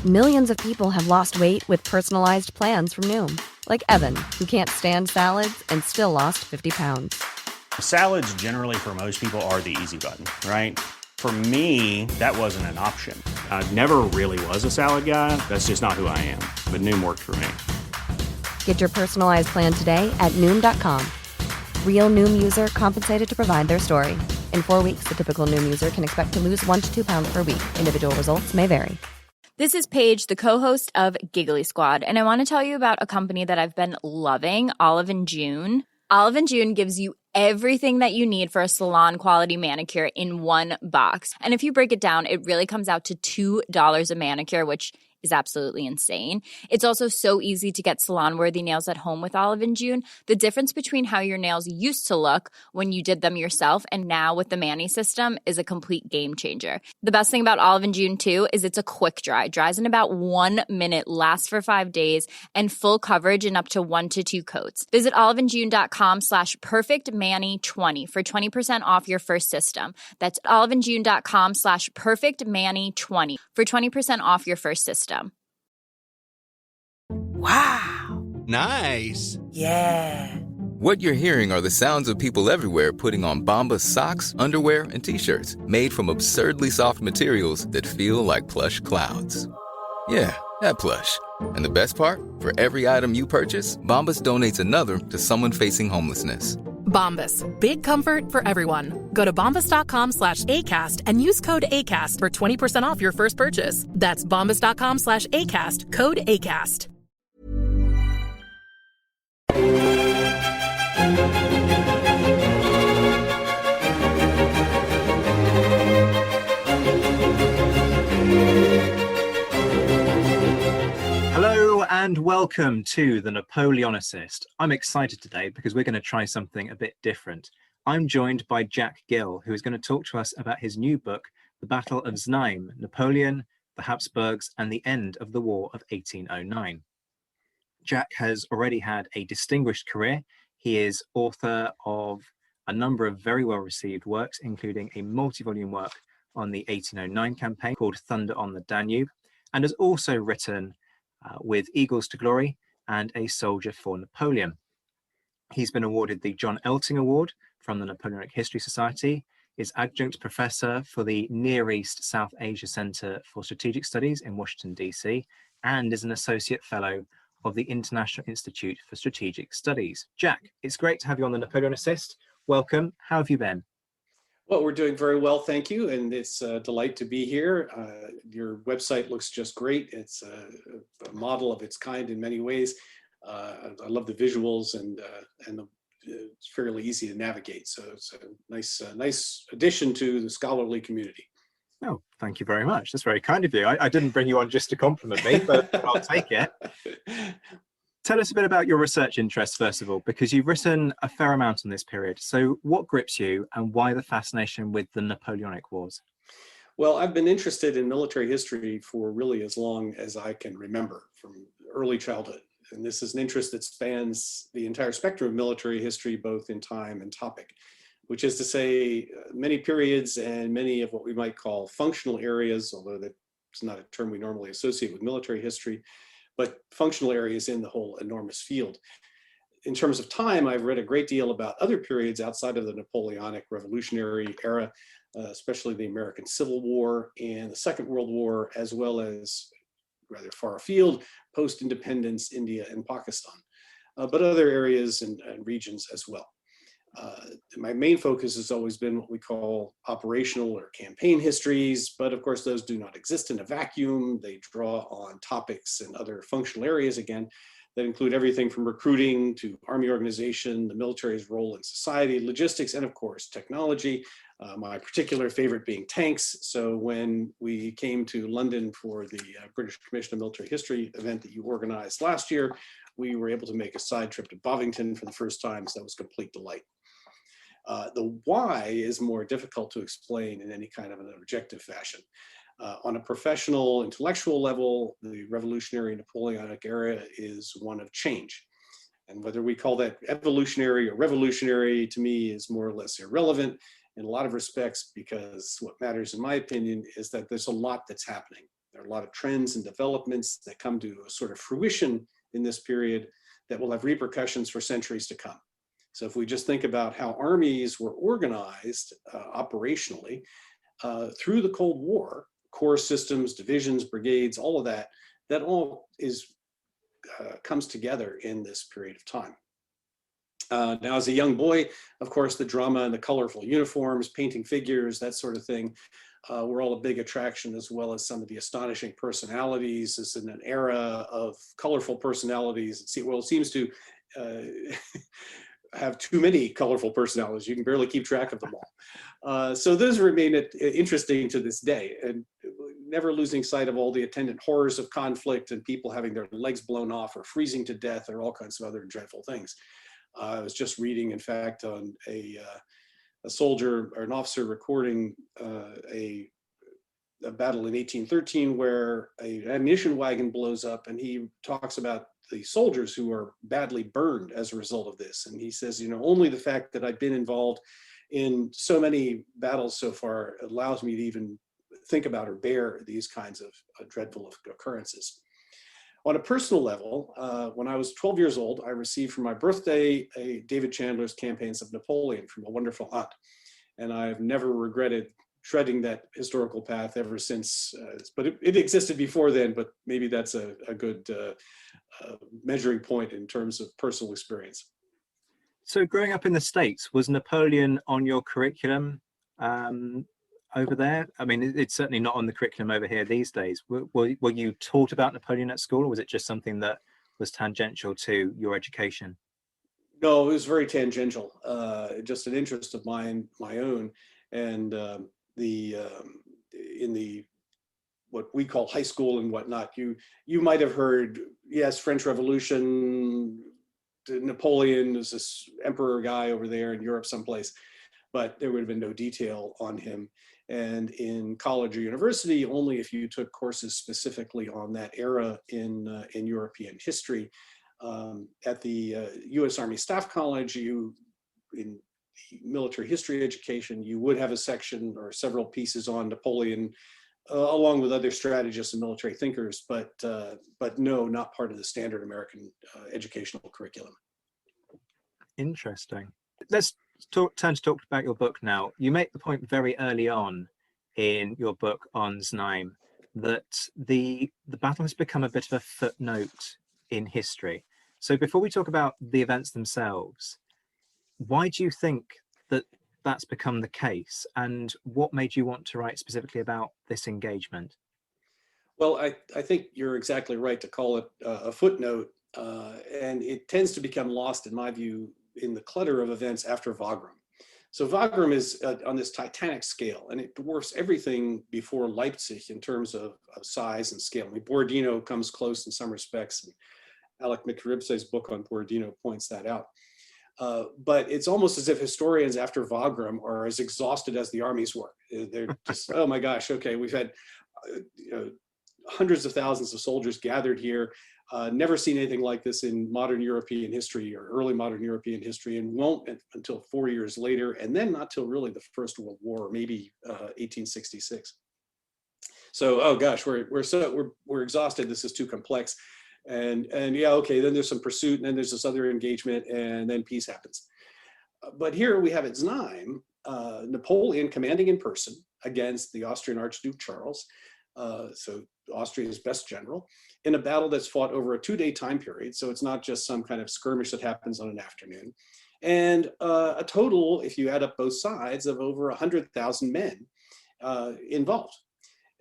Millions of people have lost weight with personalized plans from Noom. Like Evan, who can't stand salads and still lost 50 pounds. Salads generally for most people are the easy button, right? For me, that wasn't an option. I never really was a salad guy. That's just not who I am. But Noom worked for me. Get your personalized plan today at Noom.com. Real Noom user compensated to provide their story. In 4 weeks, the typical Noom user can expect to lose 1 to 2 pounds per week. Individual results may vary. This is Paige, the co-host of Giggly Squad, and I want to tell you about a company that I've been loving, Olive and June. Olive and June gives you everything that you need for a salon-quality manicure in one box. And if you break it down, it really comes out to $2 a manicure, which is absolutely insane. It's also so easy to get salon-worthy nails at home with Olive and June. The difference between how your nails used to look when you did them yourself and now with the Mani system is a complete game changer. The best thing about Olive and June, too, is it's a quick dry. Dries in about 1 minute, lasts for 5 days, and full coverage in up to 1 to 2 coats. Visit oliveandjune.com/perfectmani20 for 20% off your first system. That's oliveandjune.com/perfectmani20 for 20% off your first system. Wow. Nice. Yeah. What you're hearing are the sounds of people everywhere putting on Bombas socks, underwear, and T-shirts made from absurdly soft materials that feel like plush clouds. Yeah, that plush. And the best part? For every item you purchase, Bombas donates another to someone facing homelessness. Bombas. Big comfort for everyone. Go to bombas.com/ACAST and use code ACAST for 20% off your first purchase. That's bombas.com/ACAST. Code ACAST. Hello and welcome to The Napoleonicist. I'm excited today because we're going to try something a bit different. I'm joined by Jack Gill, who is going to talk to us about his new book, The Battle of Znaim, Napoleon, the Habsburgs, and the End of the War of 1809. Jack has already had a distinguished career. He is author of a number of very well-received works, including a multi-volume work on the 1809 campaign called Thunder on the Danube, and has also written with Eagles to Glory and A Soldier for Napoleon. He's been awarded the John Elting Award from the Napoleonic History Society, is adjunct professor for the Near East South Asia Center for Strategic Studies in Washington, D.C., and is an associate fellow of the International Institute for Strategic Studies. Jack, it's great to have you on the Napoleonicist. Welcome. How have you been? Well, we're doing very well, thank you, and it's a delight to be here. Your website looks just great. It's a model of its kind in many ways. I love the visuals, and it's fairly easy to navigate. So it's a nice addition to the scholarly community. Oh, thank you very much. That's very kind of you. I didn't bring you on just to compliment me, but I'll take it. Tell us a bit about your research interests, first of all, because you've written a fair amount on this period. So what grips you and why the fascination with the Napoleonic Wars? Well, I've been interested in military history for really as long as I can remember, from early childhood. And this is an interest that spans the entire spectrum of military history, both in time and topic, which is to say many periods and many of what we might call functional areas, although that's not a term we normally associate with military history, but functional areas in the whole enormous field. In terms of time, I've read a great deal about other periods outside of the Napoleonic Revolutionary era, especially the American Civil War and the Second World War, as well as rather far afield, post-independence, India and Pakistan, but other areas and regions as well. My main focus has always been what we call operational or campaign histories, but of course those do not exist in a vacuum. They draw on topics and other functional areas, again, that include everything from recruiting to army organization, the military's role in society, logistics, and of course technology. My particular favorite being tanks. So when we came to London for the British Commission of Military History event that you organized last year, we were able to make a side trip to Bovington for the first time, so that was a complete delight. The why is more difficult to explain in any kind of an objective fashion. On a professional, intellectual level, the revolutionary Napoleonic era is one of change. And whether we call that evolutionary or revolutionary, to me, is more or less irrelevant in a lot of respects, because what matters, in my opinion, is that there's a lot that's happening. There are a lot of trends and developments that come to a sort of fruition in this period that will have repercussions for centuries to come. So if we just think about how armies were organized operationally through the Cold War, corps systems, divisions, brigades, all of that, that all comes together in this period of time. Now, as a young boy, of course, the drama and the colorful uniforms, painting figures, that sort of thing, were all a big attraction, as well as some of the astonishing personalities. It's in an era of colorful personalities. It seems to have too many colorful personalities. You can barely keep track of them all. So those remain interesting to this day, and never losing sight of all the attendant horrors of conflict and people having their legs blown off or freezing to death or all kinds of other dreadful things. I was just reading, in fact, on a soldier or an officer recording a battle in 1813 where an ammunition wagon blows up, and he talks about the soldiers who are badly burned as a result of this. And he says, only the fact that I've been involved in so many battles so far allows me to even think about or bear these kinds of dreadful occurrences. On a personal level, when I was 12 years old, I received for my birthday a David Chandler's Campaigns of Napoleon from a wonderful aunt. And I've never regretted treading that historical path ever since. But it existed before then, but maybe that's a good measuring point in terms of personal experience. So growing up in the States, was Napoleon on your curriculum over there? I mean, it's certainly not on the curriculum over here these days. Were you taught about Napoleon at school, or was it just something that was tangential to your education? No, it was very tangential, just an interest of mine, my own. And in the what we call high school and whatnot, you might have heard, yes, French Revolution, Napoleon is this emperor guy over there in Europe someplace, but there would have been no detail on him. And in college or university, only if you took courses specifically on that era in European history. At the U.S. Army Staff College, in military history education, you would have a section or several pieces on Napoleon, along with other strategists and military thinkers, but no, not part of the standard American educational curriculum. Interesting. Let's turn to talk about your book now. You make the point very early on in your book on Znaim that the battle has become a bit of a footnote in history. So before we talk about the events themselves, why do you think that that's become the case, and what made you want to write specifically about this engagement? Well, I think you're exactly right to call it a footnote, and it tends to become lost, in my view, in the clutter of events after Wagram. So Wagram is on this titanic scale, and it dwarfs everything before Leipzig in terms of size and scale. I mean, Borodino comes close in some respects, and Alec McRibse's book on Borodino points that out. But it's almost as if historians after Wagram are as exhausted as the armies were. They're just, oh my gosh, okay, we've had hundreds of thousands of soldiers gathered here, never seen anything like this in modern European history or early modern European history, and won't until 4 years later, and then not till really the First World War, maybe 1866. So, oh gosh, we're exhausted. This is too complex. And yeah, okay, then there's some pursuit, and then there's this other engagement, and then peace happens. But here we have at Znaim, Napoleon commanding in person against the Austrian Archduke Charles, so Austria's best general, in a battle that's fought over a 2-day time period. So it's not just some kind of skirmish that happens on an afternoon. And a total, if you add up both sides, of over 100,000 men involved.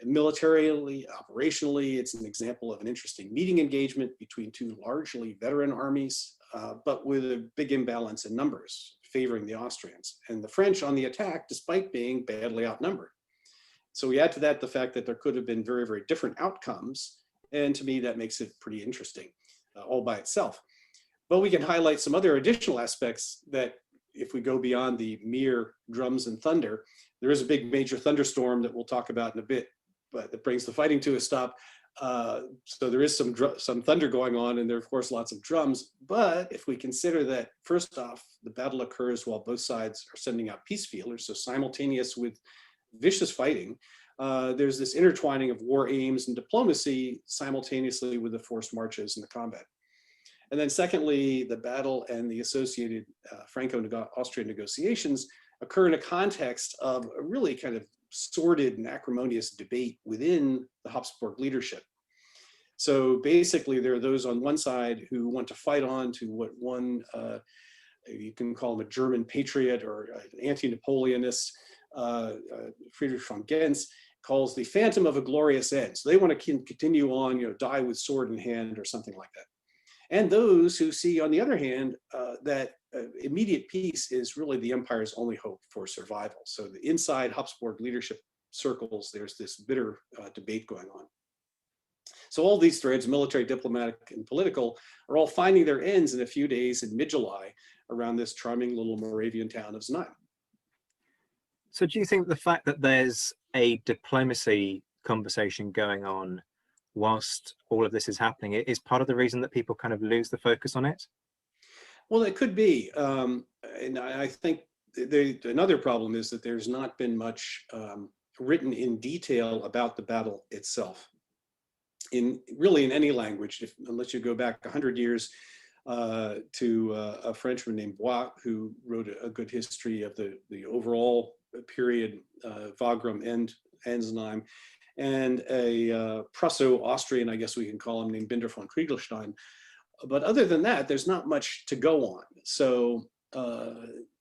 Militarily, operationally, it's an example of an interesting meeting engagement between two largely veteran armies, but with a big imbalance in numbers, favoring the Austrians. And the French on the attack, despite being badly outnumbered. So we add to that the fact that there could have been very, very different outcomes. And to me, that makes it pretty interesting all by itself. But we can highlight some other additional aspects that, if we go beyond the mere drums and thunder, there is a big major thunderstorm that we'll talk about in a bit, but that brings the fighting to a stop. So there is some thunder going on, and there are, of course, lots of drums. But if we consider that, first off, the battle occurs while both sides are sending out peace feelers, so simultaneous with vicious fighting, there's this intertwining of war aims and diplomacy simultaneously with the forced marches and the combat. And then secondly, the battle and the associated Franco-Austrian negotiations occur in a context of a really kind of sordid and acrimonious debate within the Habsburg leadership. So basically, there are those on one side who want to fight on to what one, you can call him a German patriot or an anti-Napoleonist, Friedrich von Gens, calls the phantom of a glorious end. So they want to continue on, die with sword in hand or something like that. And those who see, on the other hand, that immediate peace is really the empire's only hope for survival. So the inside Habsburg leadership circles, there's this bitter debate going on. So all these threads, military, diplomatic, and political, are all finding their ends in a few days in mid-July around this charming little Moravian town of Znaim. So do you think the fact that there's a diplomacy conversation going on whilst all of this is happening is part of the reason that people kind of lose the focus on it? Well, it could be. And I think another problem is that there's not been much written in detail about the battle itself. Really in any language, unless you go back 100 years to a Frenchman named Bois, who wrote a good history of the overall period, Wagram and Znaim, and a Prusso-Austrian, I guess we can call him, named Binder von Kriegelstein. But other than that, there's not much to go on. So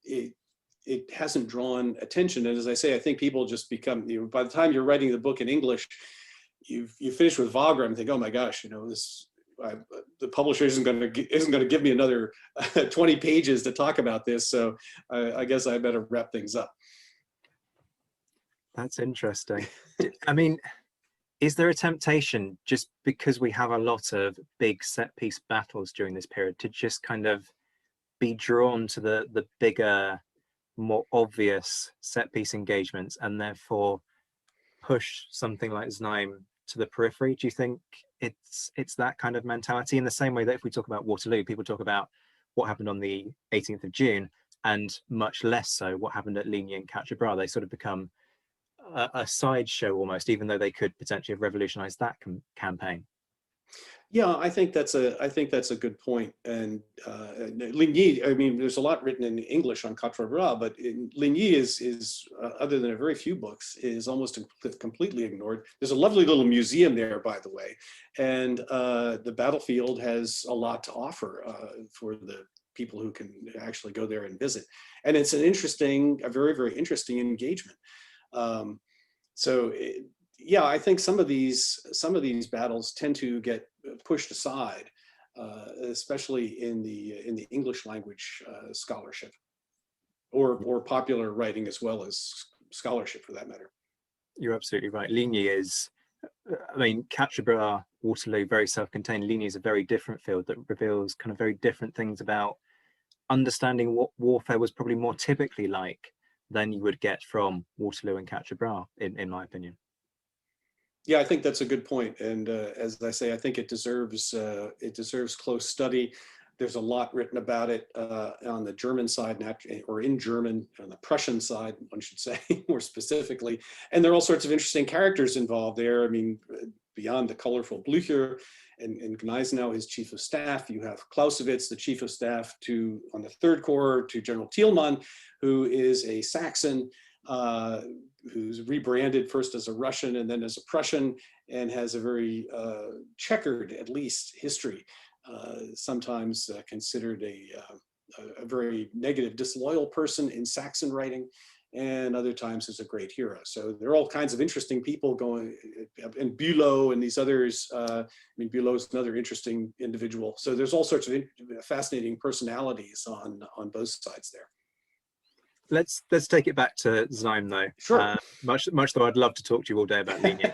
it hasn't drawn attention. And as I say, I think people just become, by the time you're writing the book in English, you finish with Wagram and think, oh my gosh, the publisher isn't going to give me another 20 pages to talk about this. So I guess I better wrap things up. That's interesting. I mean, is there a temptation, just because we have a lot of big set piece battles during this period, to just kind of be drawn to the bigger, more obvious set piece engagements and therefore push something like Znaim to the periphery? Do you think it's that kind of mentality, in the same way that if we talk about Waterloo, people talk about what happened on the 18th of June and much less so what happened at Ligny and Quatre Bras? They sort of become a sideshow almost, even though they could potentially have revolutionized that campaign. Yeah, I think that's a good point. And Ligny, I mean, there's a lot written in English on Quatre Bras, but Ligny is other than a very few books, is almost completely ignored. There's a lovely little museum there, by the way, and the battlefield has a lot to offer for the people who can actually go there and visit. And it's a very, very interesting engagement. Yeah, I think some of these battles tend to get pushed aside, especially in the English language scholarship, or popular writing as well as scholarship, for that matter. You're absolutely right. Ligny is, I mean, Quatre Bras, Waterloo, very self-contained. Ligny is a very different field that reveals kind of very different things about understanding what warfare was probably more typically like than you would get from Waterloo and Quatre Bras, in my opinion. Yeah, I think that's a good point. And as I say, I think it deserves close study. There's a lot written about it on the German side, or in German, on the Prussian side, one should say, more specifically. And there are all sorts of interesting characters involved there. I mean, beyond the colorful Blücher and Gneisenau, his chief of staff, you have Clausewitz, the chief of staff on the Third Corps, to General Thielmann, who is a Saxon, who's rebranded first as a Russian and then as a Prussian, and has a very checkered, at least, history. Sometimes considered a very negative, disloyal person in Saxon writing, and other times as a great hero. So there are all kinds of interesting people going, and Bülow and these others. I mean, Bülow is another interesting individual. So there's all sorts of fascinating personalities on both sides there. Let's take it back to Znaim, though. Sure. Much though I'd love to talk to you all day about Ligny.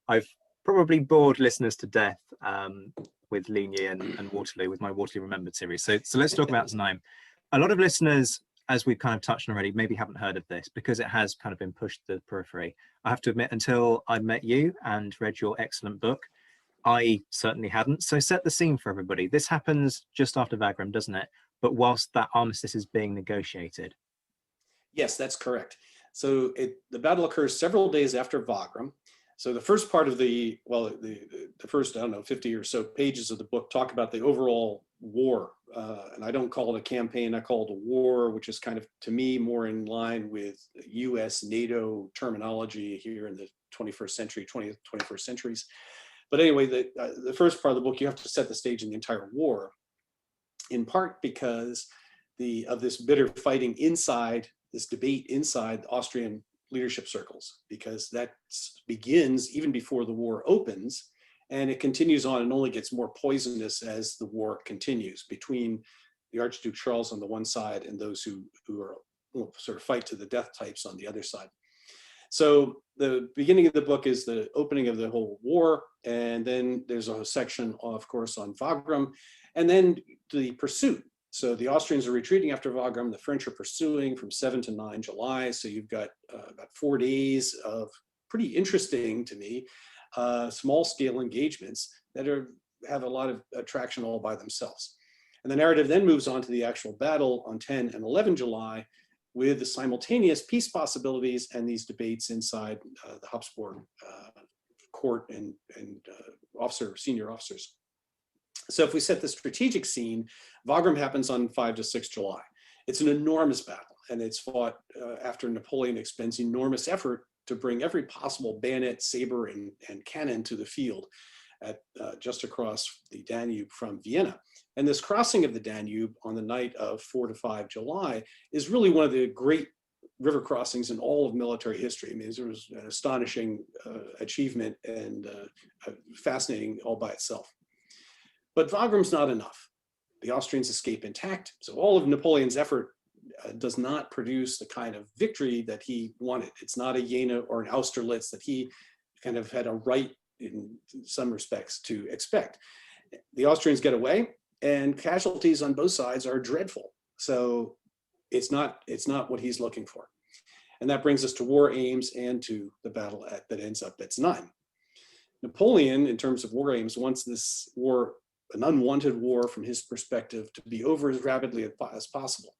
I've probably bored listeners to death with Ligny and Waterloo, with my Waterloo Remembered series. So let's talk about Znaim. A lot of listeners, as we've kind of touched on already, maybe haven't heard of this because it has kind of been pushed to the periphery. I have to admit, until I met you and read your excellent book, I certainly hadn't. So set the scene for everybody. This happens just after Wagram, doesn't it? But whilst that armistice is being negotiated. Yes, that's correct. So the battle occurs several days after Wagram. So the first part of the first, 50 or so pages of the book talk about the overall war. And I don't call it a campaign, I call it a war, which is kind of, to me, more in line with US, NATO terminology here in the 21st century, 20th, 21st centuries. But anyway, the first part of the book, you have to set the stage in the entire war, in part because of this bitter fighting inside, this debate inside Austrian leadership circles, because that begins even before the war opens, and it continues on and only gets more poisonous as the war continues between the Archduke Charles on the one side and those who are sort of fight to the death types on the other side. So the beginning of the book is the opening of the whole war, and then there's a section, of course, on Wagram, and then the pursuit. So the Austrians are retreating after Wagram, the French are pursuing from 7 to 9 July. So you've got about 4 days of pretty interesting, to me, small scale engagements that have a lot of attraction all by themselves. And the narrative then moves on to the actual battle on 10 and 11 July with the simultaneous peace possibilities and these debates inside the Habsburg court and senior officers. So if we set the strategic scene, Wagram happens on 5 to 6 July. It's an enormous battle, and it's fought after Napoleon expends enormous effort to bring every possible bayonet, saber, and cannon to the field at just across the Danube from Vienna. And this crossing of the Danube on the night of 4 to 5 July is really one of the great river crossings in all of military history. I mean, there was an astonishing achievement and fascinating all by itself. But Wagram's not enough. The Austrians escape intact. So all of Napoleon's effort does not produce the kind of victory that he wanted. It's not a Jena or an Austerlitz that he kind of had a right in some respects to expect. The Austrians get away, and casualties on both sides are dreadful. So it's not what he's looking for. And that brings us to war aims and to the battle that ends up at Znaim. Napoleon, in terms of war aims, wants this war, an unwanted war from his perspective, to be over as rapidly as possible.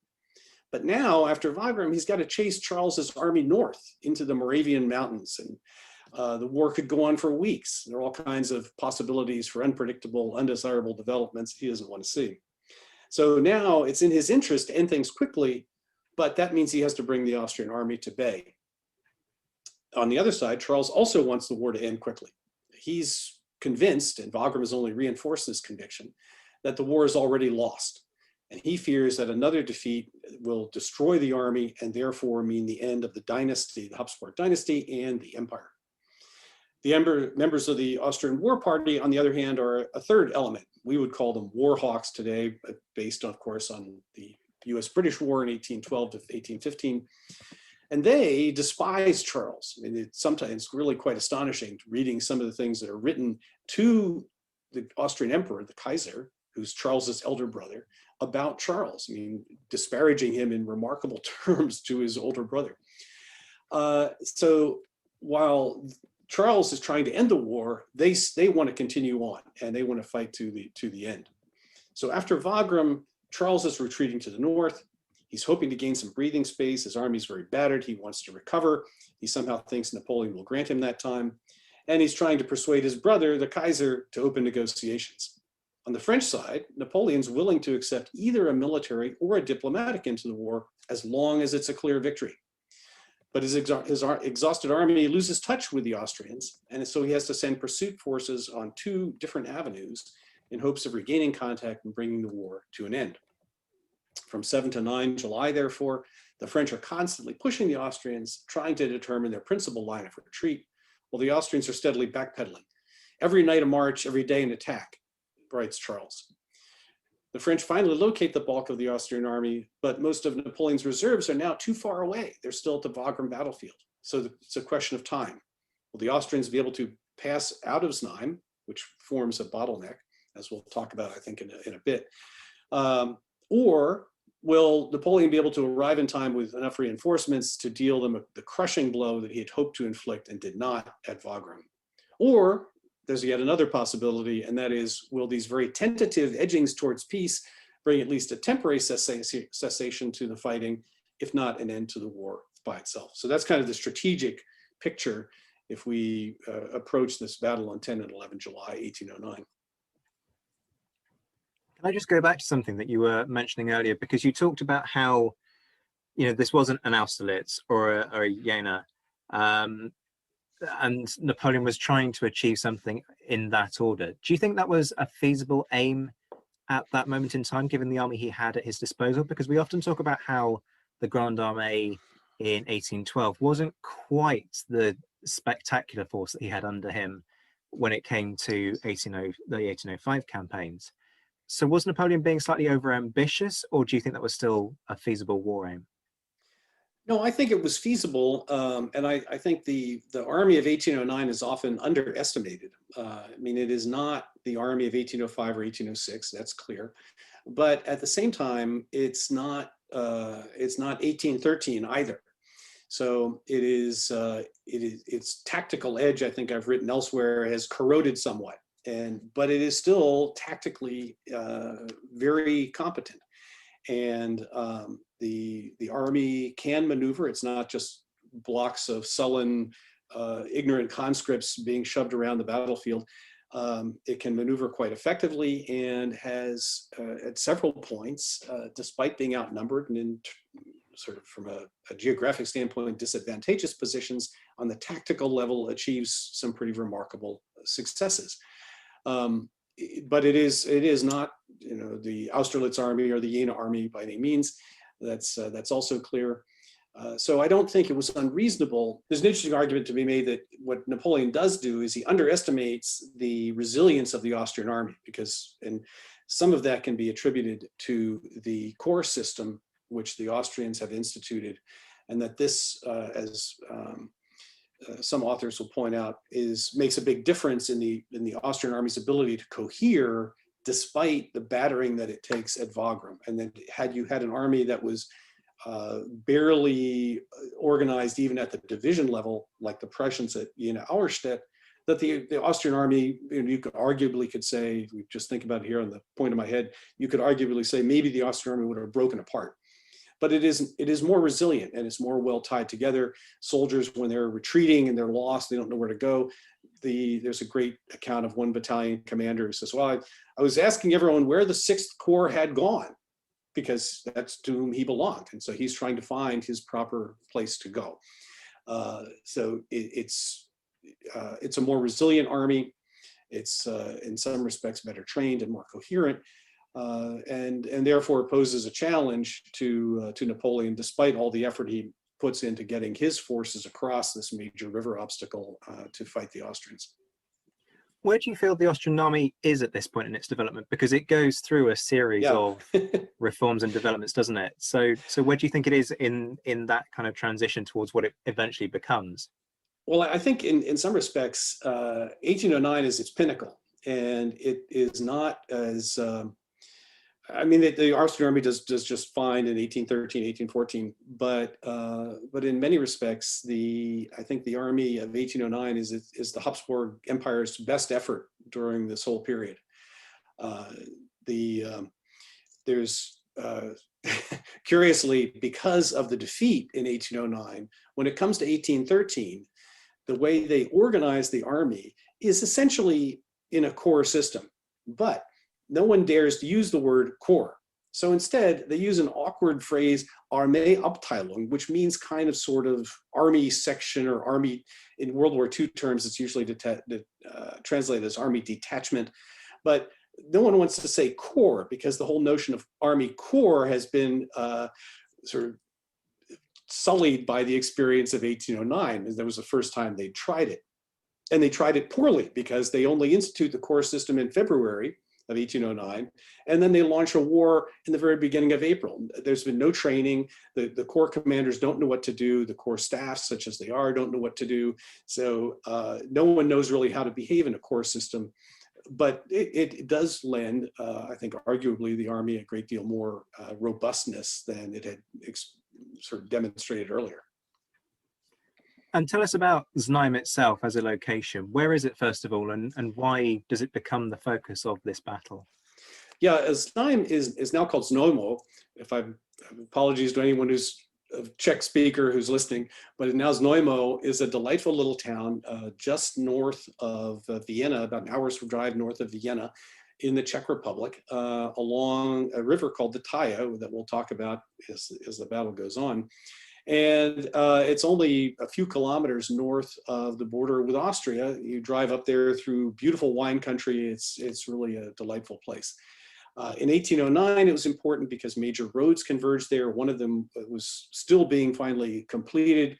But now, after Wagram, he's got to chase Charles's army north into the Moravian mountains, and the war could go on for weeks. There are all kinds of possibilities for unpredictable, undesirable developments he doesn't want to see. So now it's in his interest to end things quickly, but that means he has to bring the Austrian army to bay. On the other side, Charles also wants the war to end quickly. He's convinced, and Wagram has only reinforced this conviction, that the war is already lost. And he fears that another defeat will destroy the army and therefore mean the end of the dynasty, the Habsburg dynasty, and the empire. The members of the Austrian War Party, on the other hand, are a third element. We would call them war hawks today, based, of course, on the US-British War in 1812 to 1815. And they despise Charles. I mean, it's sometimes really quite astonishing reading some of the things that are written to the Austrian emperor, the Kaiser, who's Charles's elder brother, about Charles. I mean, disparaging him in remarkable terms to his older brother. So while Charles is trying to end the war, they want to continue on, and they want to fight to the end. So after Wagram, Charles is retreating to the north. He's hoping to gain some breathing space. His army's very battered. He wants to recover. He somehow thinks Napoleon will grant him that time. And he's trying to persuade his brother, the Kaiser, to open negotiations. On the French side, Napoleon's willing to accept either a military or a diplomatic end to the war as long as it's a clear victory. But his exhausted army loses touch with the Austrians, and so he has to send pursuit forces on 2 different avenues in hopes of regaining contact and bringing the war to an end. From 7 to 9 July, therefore, the French are constantly pushing the Austrians, trying to determine their principal line of retreat, while the Austrians are steadily backpedaling. Every night a march, every day an attack, writes Charles. The French finally locate the bulk of the Austrian army, but most of Napoleon's reserves are now too far away. They're still at the Wagram battlefield. So it's a question of time. Will the Austrians be able to pass out of Znaim, which forms a bottleneck, as we'll talk about, I think, in a bit, or will Napoleon be able to arrive in time with enough reinforcements to deal them the crushing blow that he had hoped to inflict and did not at Wagram? Or there's yet another possibility, and that is, will these very tentative edgings towards peace bring at least a temporary cessation to the fighting, if not an end to the war by itself. So that's kind of the strategic picture if we approach this battle on 10 and 11 July 1809. Can I just go back to something that you were mentioning earlier, because you talked about how, you know, this wasn't an Austerlitz or a Jena, and Napoleon was trying to achieve something in that order. Do you think that was a feasible aim at that moment in time, given the army he had at his disposal? Because we often talk about how the Grande Armée in 1812 wasn't quite the spectacular force that he had under him when it came to the 1805 campaigns. So was Napoleon being slightly overambitious, or do you think that was still a feasible war aim? No, I think it was feasible, and I think the army of 1809 is often underestimated. I mean, it is not the army of 1805 or 1806, that's clear, but at the same time, it's not 1813 either. So its tactical edge, I think I've written elsewhere, has corroded somewhat, but it is still tactically very competent. And the army can maneuver. It's not just blocks of sullen, ignorant conscripts being shoved around the battlefield. It can maneuver quite effectively and has, at several points, despite being outnumbered and in sort of from a geographic standpoint, disadvantageous positions, on the tactical level, achieves some pretty remarkable successes. But it is not, you know, the Austerlitz army or the Jena army by any means. That's also clear. So I don't think it was unreasonable. There's an interesting argument to be made that what Napoleon does do is he underestimates the resilience of the Austrian army, and some of that can be attributed to the corps system which the Austrians have instituted, and that this, as some authors will point out, makes a big difference in the Austrian army's ability to cohere despite the battering that it takes at Wagram. And then had you had an army that was barely organized even at the division level, like the Prussians at Jena Auerstedt, that the Austrian army, you could arguably say, we just think about it here on the point of my head, you could arguably say maybe the Austrian army would have broken apart. But it is more resilient and it's more well tied together. Soldiers, when they're retreating and they're lost, they don't know where to go. There's a great account of one battalion commander who says, well, I was asking everyone where the 6th Corps had gone, because that's to whom he belonged. And so he's trying to find his proper place to go. So it's a more resilient army. It's in some respects better trained and more coherent. And therefore poses a challenge to Napoleon, despite all the effort he puts into getting his forces across this major river obstacle to fight the Austrians. Where do you feel the Austrian army is at this point in its development? Because it goes through a series of reforms and developments, doesn't it? So where do you think it is in that kind of transition towards what it eventually becomes? Well, I think in some respects, 1809 is its pinnacle, and it is not as I mean, the Austrian army does just fine in 1813, 1814, but in many respects, I think the army of 1809 is the Habsburg Empire's best effort during this whole period. There's curiously, because of the defeat in 1809, when it comes to 1813, the way they organize the army is essentially in a corps system, but no one dares to use the word corps. So instead, they use an awkward phrase, Armeeabteilung, which means kind of sort of army section or army. In World War II terms, it's usually translated as army detachment. But no one wants to say corps, because the whole notion of army corps has been sort of sullied by the experience of 1809. That was the first time they tried it. And they tried it poorly, because they only institute the corps system in February of 1809, and then they launch a war in the very beginning of April. There's been no training. The corps commanders don't know what to do. The corps staffs, such as they are, don't know what to do. So no one knows really how to behave in a corps system. But it does lend, I think, arguably the army a great deal more robustness than it had sort of demonstrated earlier. And tell us about Znaim itself as a location. Where is it, first of all, and why does it become the focus of this battle? Yeah, Znaim is now called Znojmo. Apologies to anyone who's Czech speaker who's listening, but now Znojmo is a delightful little town just north of Vienna, about an hour's drive north of Vienna in the Czech Republic, along a river called the Taja that we'll talk about as the battle goes on. And it's only a few kilometers north of the border with Austria. You drive up there through beautiful wine country. It's really a delightful place. In 1809, it was important because major roads converged there. One of them was still being finally completed,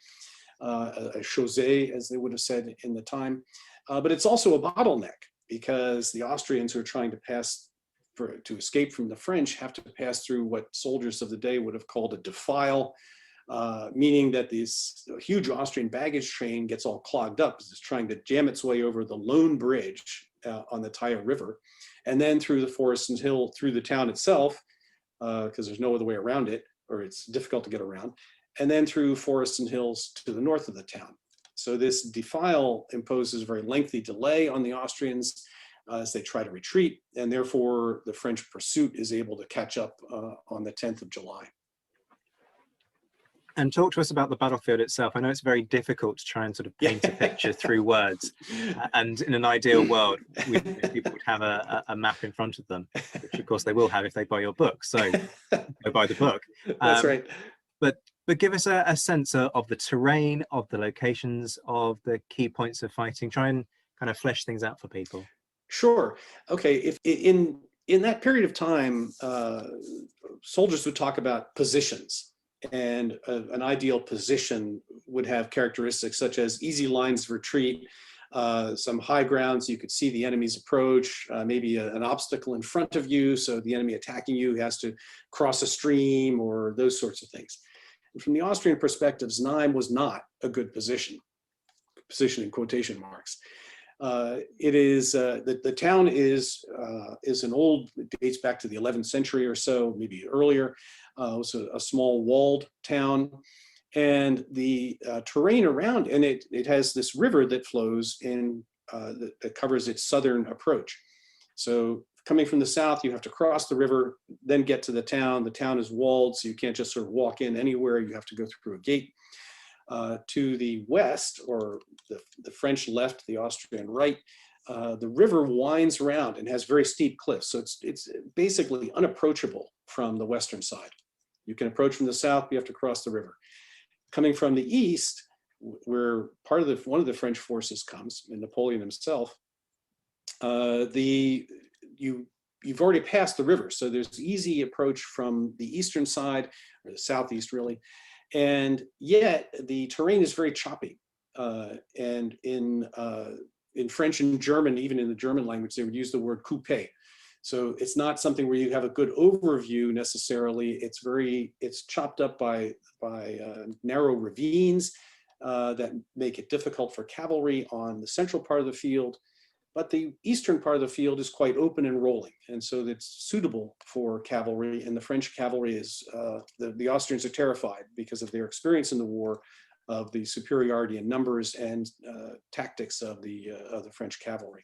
a chaussée, as they would have said in the time. But it's also a bottleneck because the Austrians who are trying to escape from the French have to pass through what soldiers of the day would have called a defile, meaning that this huge Austrian baggage train gets all clogged up as it's trying to jam its way over the lone bridge on the Taja River, and then through the forests and hill through the town itself, because there's no other way around it, or it's difficult to get around, and then through forests and hills to the north of the town. So this defile imposes a very lengthy delay on the Austrians as they try to retreat, and therefore the French pursuit is able to catch up on the 10th of July. And talk to us about the battlefield itself. I know it's very difficult to try and sort of paint a picture through words. And in an ideal world, people would have a map in front of them, which of course they will have if they buy your book. So go buy the book. That's right. But give us a sense of the terrain, of the locations, of the key points of fighting. Try and kind of flesh things out for people. Sure. Okay. If in that period of time, soldiers would talk about positions. And an ideal position would have characteristics such as easy lines of retreat, some high ground so you could see the enemy's approach, maybe an obstacle in front of you, so the enemy attacking you has to cross a stream or those sorts of things. And from the Austrian perspective, Znaim was not a good position in quotation marks. It is the town is an old, it dates back to the 11th century or so, maybe earlier. It was a small walled town, and the terrain around, and it has this river that flows in that covers its southern approach. So coming from the south, you have to cross the river, then get to the town. The town is walled, so you can't just sort of walk in anywhere. You have to go through a gate. To the west, or the French left, the Austrian right, the river winds around and has very steep cliffs. So it's basically unapproachable from the western side. You can approach from the south, but you have to cross the river. Coming from the east, where one of the French forces comes, and Napoleon himself, you've already passed the river. So there's easy approach from the eastern side, or the southeast really. And yet the terrain is very choppy. And in French and German, even in the German language, they would use the word coupé. So it's not something where you have a good overview necessarily. It's chopped up by narrow ravines that make it difficult for cavalry on the central part of the field. But the eastern part of the field is quite open and rolling, and so it's suitable for cavalry. And the French cavalry is, the Austrians are terrified because of their experience in the war, of the superiority in numbers and tactics of the French cavalry.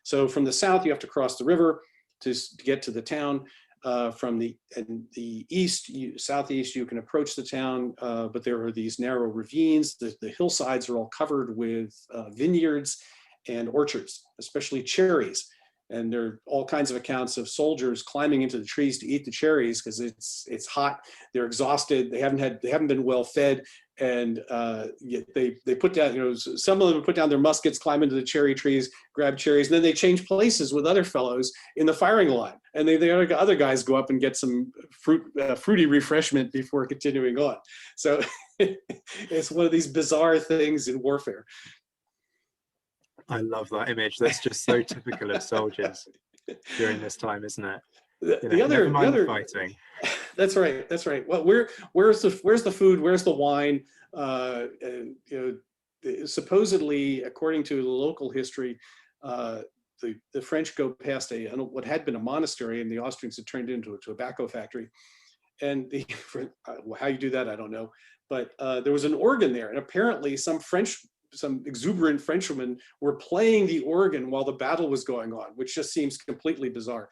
So from the south, you have to cross the river to get to the town. From the east, southeast, you can approach the town, but there are these narrow ravines. The hillsides are all covered with vineyards and orchards, especially cherries. And there are all kinds of accounts of soldiers climbing into the trees to eat the cherries because it's hot. They're exhausted. They haven't been well fed, and they put down. Some of them put down their muskets, climb into the cherry trees, grab cherries, and then they change places with other fellows in the firing line. And the other guys go up and get some fruity refreshment before continuing on. So it's one of these bizarre things in warfare. I love that image. That's just so typical of soldiers during this time, isn't it? The other fighting. That's right. That's right. Well, where's the food? Where's the wine? Supposedly, according to the local history, the French go past what had been a monastery, and the Austrians had turned it into a tobacco factory. And how you do that, I don't know. But there was an organ there, and apparently some exuberant Frenchmen were playing the organ while the battle was going on, which just seems completely bizarre.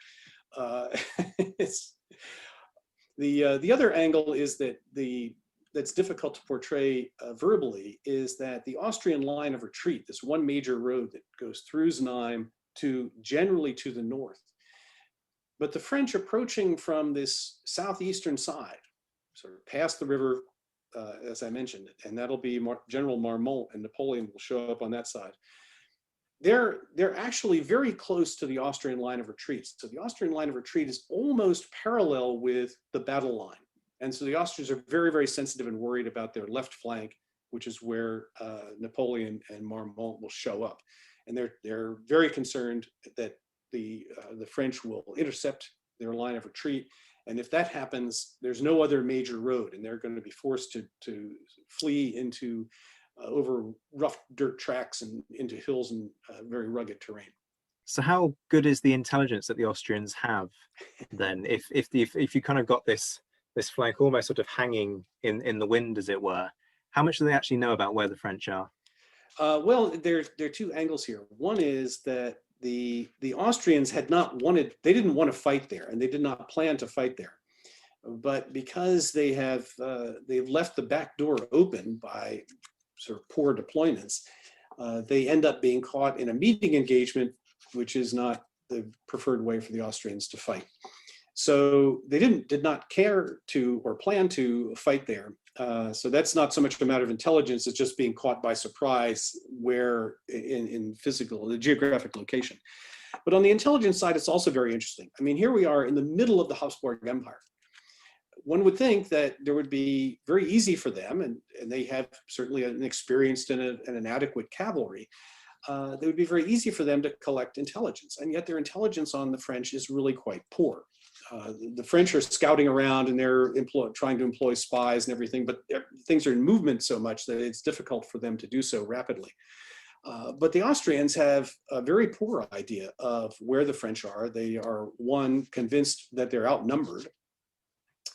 The other angle is that the that's difficult to portray verbally is that the Austrian line of retreat, this one major road that goes through Znaim to generally to the north, but the French approaching from this southeastern side, sort of past the river, as I mentioned, and that'll be General Marmont, and Napoleon will show up on that side. They're actually very close to the Austrian line of retreat. So the Austrian line of retreat is almost parallel with the battle line. And so the Austrians are very, very sensitive and worried about their left flank, which is where Napoleon and Marmont will show up. And they're very concerned that the French will intercept their line of retreat. And if that happens, there's no other major road, and they're going to be forced to flee into over rough dirt tracks and into hills and very rugged terrain. So how good is the intelligence that the Austrians have then? If you kind of got this flank almost sort of hanging in the wind, as it were, how much do they actually know about where the French are? Well, there are two angles here. One is that the Austrians they didn't want to fight there, and they did not plan to fight there. But because they've left the back door open by sort of poor deployments, they end up being caught in a meeting engagement, which is not the preferred way for the Austrians to fight. So they did not care to or plan to fight there. So that's not so much a matter of intelligence, it's just being caught by surprise where in the geographic location. But on the intelligence side, it's also very interesting. I mean, here we are in the middle of the Habsburg Empire. One would think that there would be very easy for them, and they have certainly an experienced and an adequate cavalry. It would be very easy for them to collect intelligence, and yet their intelligence on the French is really quite poor. The French are scouting around and they're trying to employ spies and everything, but things are in movement so much that it's difficult for them to do so rapidly. But the Austrians have a very poor idea of where the French are. They are, one, convinced that they're outnumbered.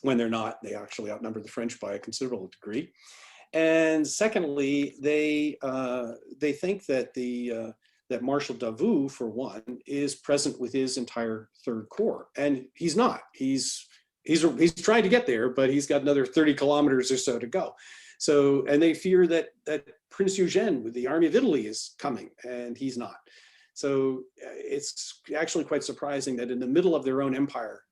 When they're not, they actually outnumber the French by a considerable degree. And secondly, they think that that Marshal Davout, for one, is present with his entire Third Corps, and he's not. He's trying to get there, but he's got another 30 kilometers or so to go. So, and they fear that Prince Eugene with the Army of Italy is coming, and he's not. So it's actually quite surprising that in the middle of their own empire,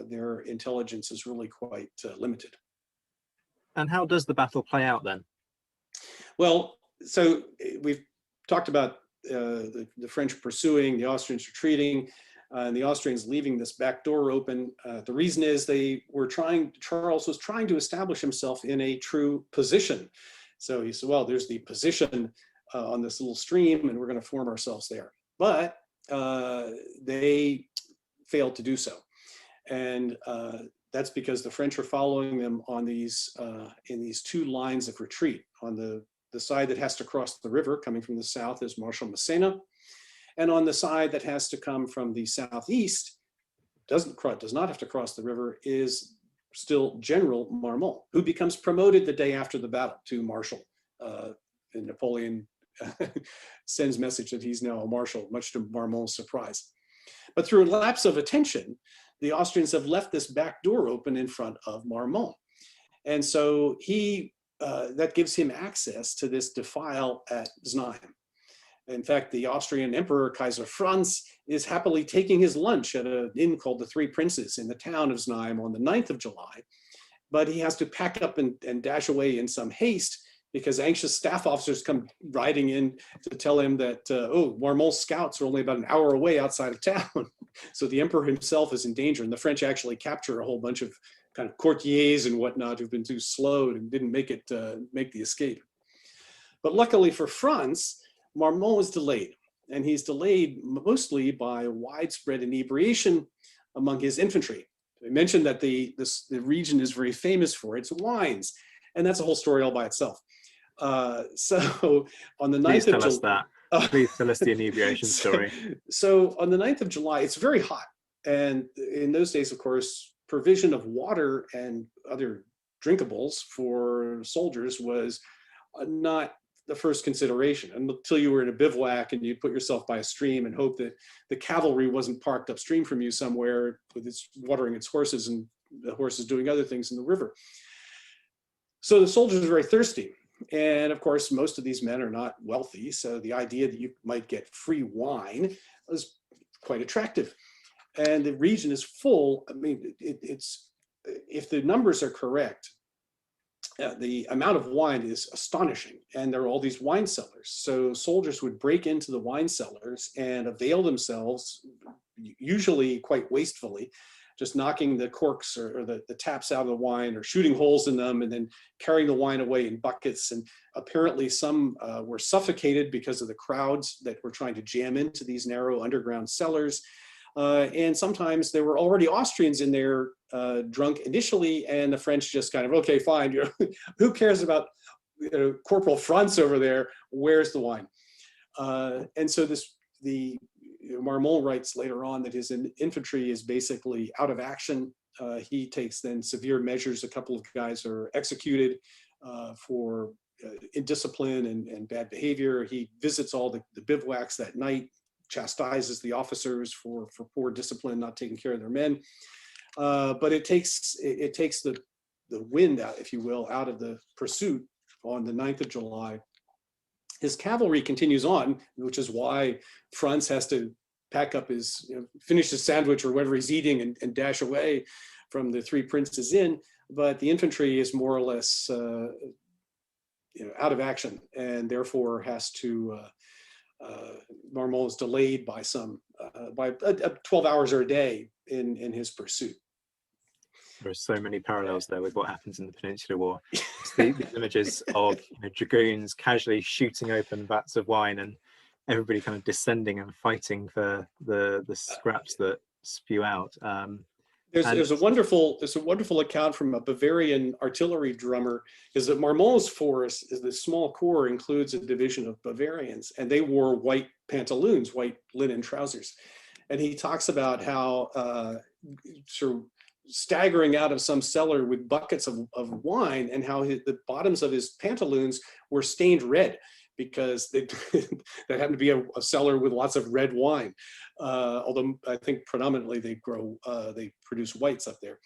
their intelligence is really quite limited. And how does the battle play out then? Well, so we've talked about the French pursuing, the Austrians retreating, and the Austrians leaving this back door open. The reason is Charles was trying to establish himself in a true position. So he said, well, there's the position on this little stream, and we're going to form ourselves there. But they failed to do so. And that's because the French are following them on in these two lines of retreat. On the side that has to cross the river coming from the south is Marshal Massena. And on the side that has to come from the southeast, does not have to cross the river, is still General Marmont, who becomes promoted the day after the battle to Marshal. And Napoleon sends message that he's now a Marshal, much to Marmont's surprise. But through a lapse of attention, the Austrians have left this back door open in front of Marmont. And so that gives him access to this defile at Znaim. In fact, the Austrian Emperor, Kaiser Franz, is happily taking his lunch at an inn called the Three Princes in the town of Znaim on the 9th of July. But he has to pack up and dash away in some haste because anxious staff officers come riding in to tell him that, Marmont's scouts are only about an hour away outside of town. So the emperor himself is in danger, and the French actually capture a whole bunch of kind of courtiers and whatnot who've been too slow and didn't make the escape. But luckily for Franz, Marmont was delayed, and he's delayed mostly by widespread inebriation among his infantry. I mentioned that the region is very famous for its wines, and that's a whole story all by itself. So on the 9th of July, please tell us the inebriation story. So on the 9th of July, it's very hot, and in those days, of course, provision of water and other drinkables for soldiers was not the first consideration until you were in a bivouac and you put yourself by a stream and hope that the cavalry wasn't parked upstream from you somewhere with its watering its horses and the horses doing other things in the river. So the soldiers are very thirsty. And of course, most of these men are not wealthy. So the idea that you might get free wine was quite attractive. And the region is full. I mean, it's if the numbers are correct, the amount of wine is astonishing. And there are all these wine cellars. So soldiers would break into the wine cellars and avail themselves, usually quite wastefully, just knocking the corks or the taps out of the wine or shooting holes in them and then carrying the wine away in buckets. And apparently some were suffocated because of the crowds that were trying to jam into these narrow underground cellars. And sometimes there were already Austrians in there drunk initially, and the French just kind of, okay, fine, you know, who cares about Corporal Franz over there? Where's the wine? And so Marmont writes later on that his infantry is basically out of action. He takes then severe measures. A couple of guys are executed for indiscipline and bad behavior. He visits all the bivouacs that night, chastises the officers for poor discipline, not taking care of their men. But it takes the wind out, if you will, out of the pursuit on the 9th of July. His cavalry continues on, which is why Franz has to pack up his, finish his sandwich or whatever he's eating and dash away from the Three Princes Inn. But the infantry is more or less out of action, and therefore has to, Marmont is delayed by 12 hours or a day in his pursuit. There are so many parallels there with what happens in the Peninsular War. These images of dragoons casually shooting open vats of wine and everybody kind of descending and fighting for the scraps that spew out. There's a wonderful account from a Bavarian artillery drummer, is that Marmont's force, is the small corps, includes a division of Bavarians, and they wore white pantaloons, white linen trousers. And he talks about how sort of staggering out of some cellar with buckets of wine, and how the bottoms of his pantaloons were stained red because that happened to be a cellar with lots of red wine. Although I think predominantly they produce whites up there.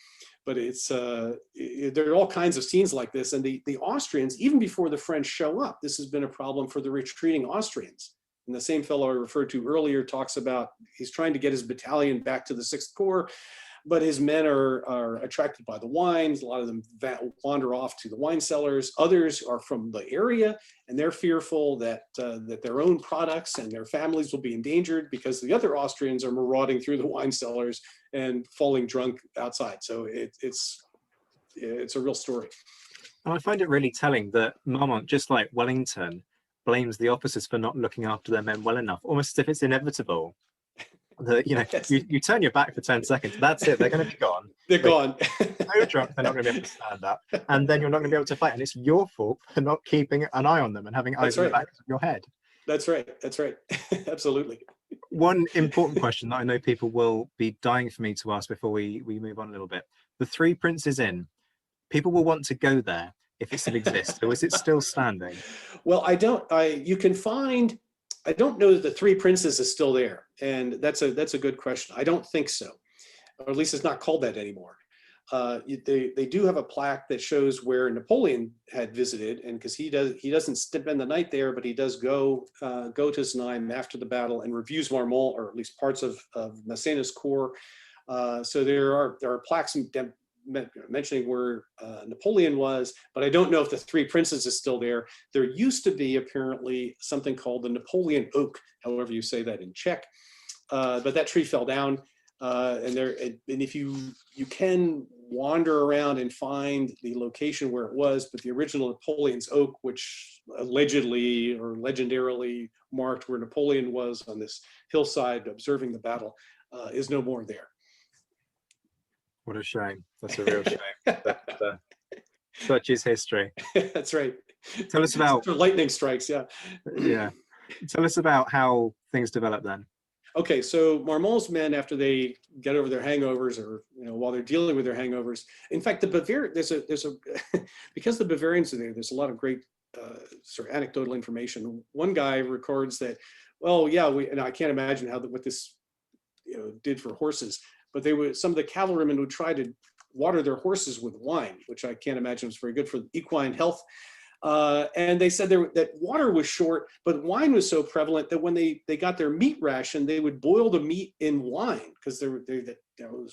But there are all kinds of scenes like this. And the Austrians, even before the French show up, this has been a problem for the retreating Austrians. And the same fellow I referred to earlier talks about he's trying to get his battalion back to the 6th Corps, but his men are attracted by the wines. A lot of them wander off to the wine cellars. Others are from the area, and they're fearful that their own products and their families will be endangered because the other Austrians are marauding through the wine cellars and falling drunk outside. So it's a real story. And I find it really telling that Marmont, just like Wellington, blames the officers for not looking after their men well enough, almost as if it's inevitable. Yes. You turn your back for 10 seconds, that's it, they're going to be gone. They're gone. So drunk, they're not going to be able to stand up, and then you're not going to be able to fight, and it's your fault for not keeping an eye on them and having eyes on the back of your head. That's right. Absolutely. One important question that I know people will be dying for me to ask before we move on a little bit. The Three Princes Inn, people will want to go there if it still exists, or is it still standing? Well, I don't know that the Three Princes is still there, and that's a good question. I don't think so, or at least it's not called that anymore. They do have a plaque that shows where Napoleon had visited, and because he doesn't spend the night there, but he does go to Znaim after the battle and reviews Marmont, or at least parts of Massena's corps. So there are plaques mentioning where Napoleon was, but I don't know if the Three Princes is still there. There used to be apparently something called the Napoleon oak, however you say that in Czech, but that tree fell down. And if you can wander around and find the location where it was, but the original Napoleon's oak, which allegedly or legendarily marked where Napoleon was on this hillside observing the battle, is no more there. What a shame. That's a real shame. Such is history. That's right. Tell us about lightning strikes. Yeah. Yeah. Tell us about how things develop then. Okay, so Marmont's men, after they get over their hangovers, or while they're dealing with their hangovers, in fact, there's a because the Bavarians are there, there's a lot of great sort of anecdotal information. One guy records that, well, yeah, and I can't imagine what this did for horses, but some of the cavalrymen would try to water their horses with wine, which I can't imagine was very good for equine health. And they said that water was short, but wine was so prevalent that when they got their meat ration, they would boil the meat in wine because there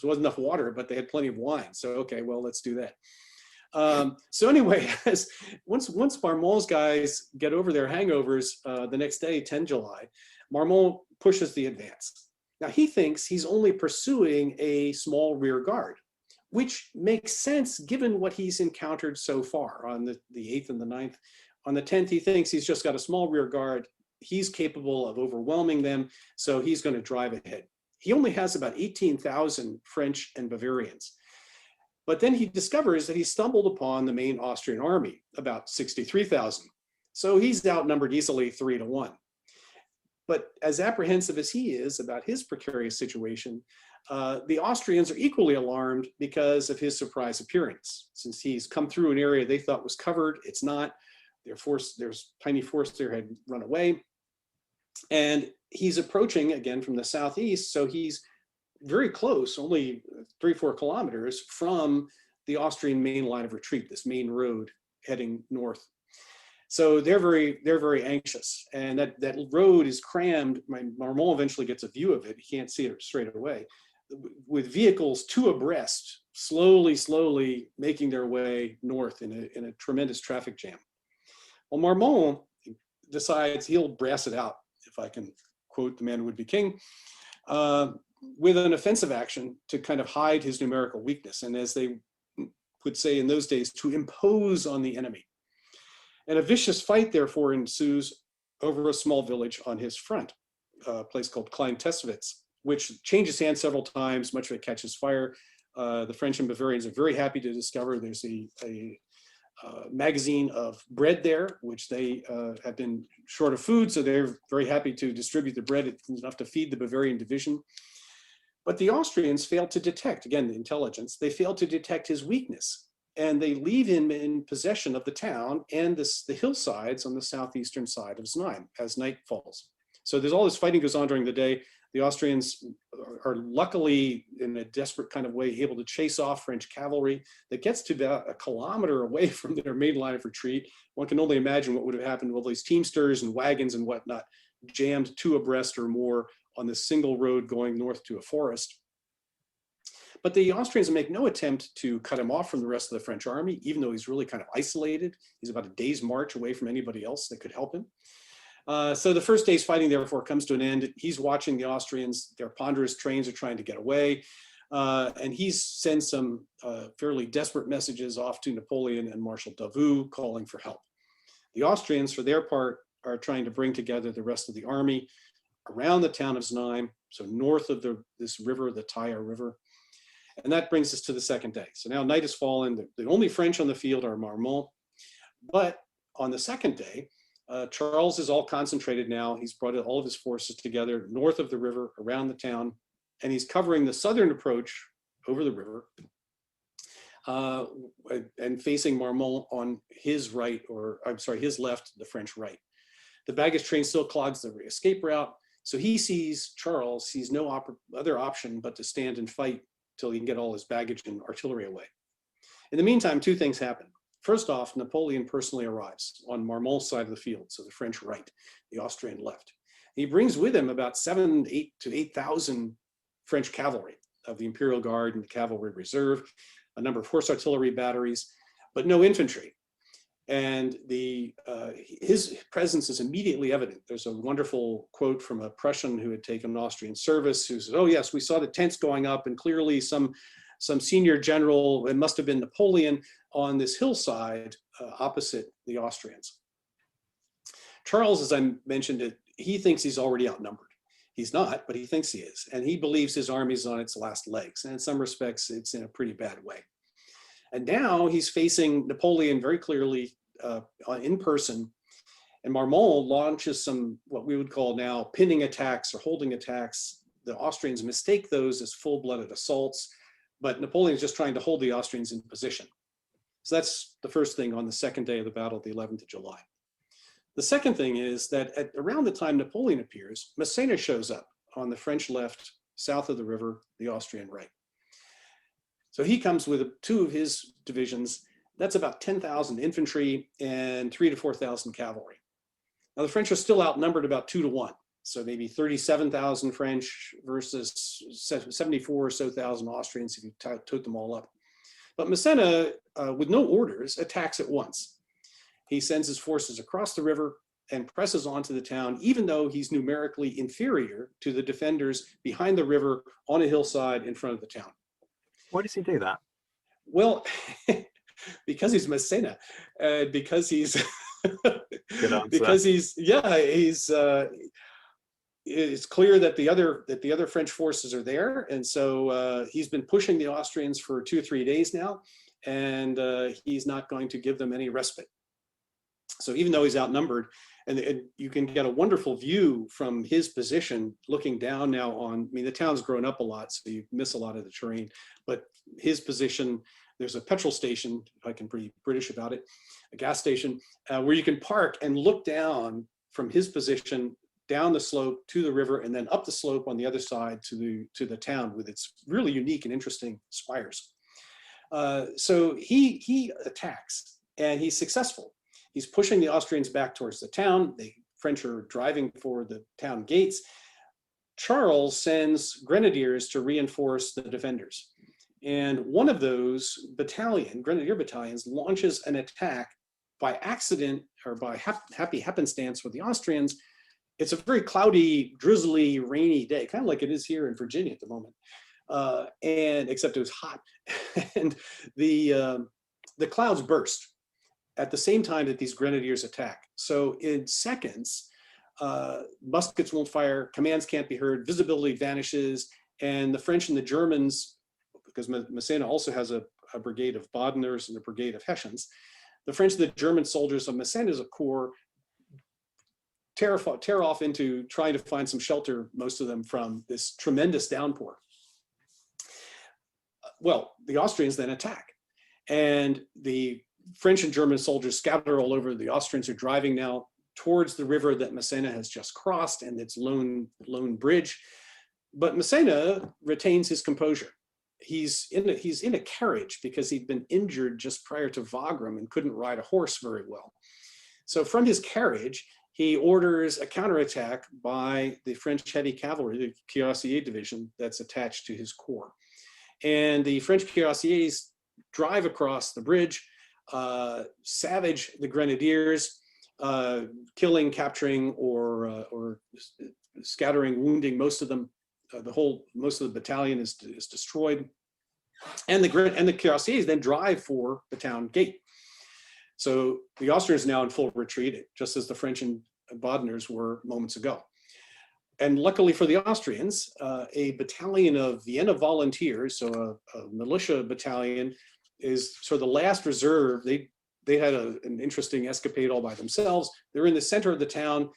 wasn't enough water, but they had plenty of wine. So, okay, well, let's do that. So anyway, once Marmont's guys get over their hangovers the next day, 10 July, Marmont pushes the advance. Now, he thinks he's only pursuing a small rear guard, which makes sense given what he's encountered so far on the 8th and the 9th. On the 10th, he thinks he's just got a small rear guard. He's capable of overwhelming them, so he's going to drive ahead. He only has about 18,000 French and Bavarians. But then he discovers that he stumbled upon the main Austrian army, about 63,000. So he's outnumbered easily 3-1. But as apprehensive as he is about his precarious situation, the Austrians are equally alarmed because of his surprise appearance. Since he's come through an area they thought was covered, it's not. There's tiny force there had run away. And he's approaching again from the southeast, so he's very close, only 3-4 kilometers from the Austrian main line of retreat, this main road heading north. So they're very anxious, and that road is crammed. Marmont eventually gets a view of it. He can't see it straight away, with vehicles two abreast, slowly making their way north in a tremendous traffic jam. Well, Marmont decides he'll brass it out, if I can quote the man who would be king, with an offensive action to kind of hide his numerical weakness, and as they would say in those days, to impose on the enemy. And a vicious fight, therefore, ensues over a small village on his front, a place called Klein Tessewitz, which changes hands several times. Much of it catches fire. The French and Bavarians are very happy to discover there's a magazine of bread there, which they have been short of food, so they're very happy to distribute the bread. It's enough to feed the Bavarian division. But the Austrians failed to detect, again, the intelligence, they failed to detect his weakness. And they leave him in possession of the town and the hillsides on the southeastern side of Znaim as night falls. So there's all this fighting goes on during the day. The Austrians are luckily, in a desperate kind of way, able to chase off French cavalry that gets to about a kilometer away from their main line of retreat. One can only imagine what would have happened with all these teamsters and wagons and whatnot, jammed two abreast or more on this single road going north to a forest. But the Austrians make no attempt to cut him off from the rest of the French army, even though he's really kind of isolated. He's about a day's march away from anybody else that could help him. So the first day's fighting, therefore, comes to an end. He's watching the Austrians. Their ponderous trains are trying to get away. And he sends some fairly desperate messages off to Napoleon and Marshal Davout calling for help. The Austrians, for their part, are trying to bring together the rest of the army around the town of Znaim, so north of this river, the Thaya River. And that brings us to the second day. So now night has fallen. The only French on the field are Marmont. But on the second day, Charles is all concentrated now. He's brought all of his forces together north of the river, around the town, and he's covering the southern approach over the river and facing Marmont on his right, or I'm sorry, his left, the French right. The baggage train still clogs the escape route. So he sees Charles, sees no other option but to stand and fight till he can get all his baggage and artillery away. In the meantime, two things happen. First off, Napoleon personally arrives on Marmont's side of the field, so the French right, the Austrian left. He brings with him about 7,000 to 8,000 French cavalry of the Imperial Guard and the Cavalry Reserve, a number of horse artillery batteries, but no infantry. And his presence is immediately evident. There's a wonderful quote from a Prussian who had taken Austrian service who says, "Oh yes, we saw the tents going up and clearly some senior general, it must have been Napoleon, on this hillside opposite the Austrians." Charles, as I mentioned, he thinks he's already outnumbered. He's not, but he thinks he is. And he believes his army's on its last legs. And in some respects, it's in a pretty bad way. And now he's facing Napoleon very clearly in person. And Marmont launches some, what we would call now, pinning attacks or holding attacks. The Austrians mistake those as full-blooded assaults, but Napoleon's just trying to hold the Austrians in position. So that's the first thing on the second day of the battle, the 11th of July. The second thing is that around the time Napoleon appears, Massena shows up on the French left, south of the river, the Austrian right. So he comes with two of his divisions. That's about 10,000 infantry and 3,000 to 4,000 cavalry. Now the French are still outnumbered about 2 to 1. So maybe 37,000 French versus 74 or so thousand Austrians if you took them all up. But Massena, with no orders, attacks at once. He sends his forces across the river and presses onto the town, even though he's numerically inferior to the defenders behind the river on a hillside in front of the town. Why does he do that? Well, because he's Massena, because he's because he's it's clear that the other French forces are there, and so he's been pushing the Austrians for 2 or 3 days now, and he's not going to give them any respite. So even though he's outnumbered, and you can get a wonderful view from his position looking down now on, I mean, the town's grown up a lot, so you miss a lot of the terrain, but his position, there's a petrol station, if I can be British about it, a gas station, where you can park and look down from his position down the slope to the river and then up the slope on the other side to the town with its really unique and interesting spires. So he attacks and he's successful. He's pushing the Austrians back towards the town. The French are driving for the town gates. Charles sends grenadiers to reinforce the defenders. And one of those grenadier battalions, launches an attack by accident or by happy happenstance with the Austrians. It's a very cloudy, drizzly, rainy day, kind of like it is here in Virginia at the moment. And except it was hot. And the clouds burst at the same time that these grenadiers attack. So in seconds, muskets won't fire, commands can't be heard, visibility vanishes, and the French and the Germans, because Massena also has a brigade of Badeners and a brigade of Hessians, the French and the German soldiers of Massena's corps tear off into trying to find some shelter, most of them from this tremendous downpour. Well, the Austrians then attack, and the French and German soldiers scatter all over. The Austrians are driving now towards the river that Massena has just crossed and its lone bridge. But Massena retains his composure. He's in a carriage because he'd been injured just prior to Wagram and couldn't ride a horse very well. So from his carriage, he orders a counterattack by the French heavy cavalry, the cuirassier division that's attached to his corps. And the French cuirassiers drive across the bridge, savage the grenadiers, killing, capturing, or scattering, wounding most of them. Most of the battalion is destroyed, and the cuirassiers then drive for the town gate. So the Austrians are now in full retreat, just as the French and Badeners were moments ago. And luckily for the Austrians, a battalion of Vienna volunteers, so a militia battalion, is sort of the last reserve. They had an interesting escapade all by themselves. They're in the center of the town,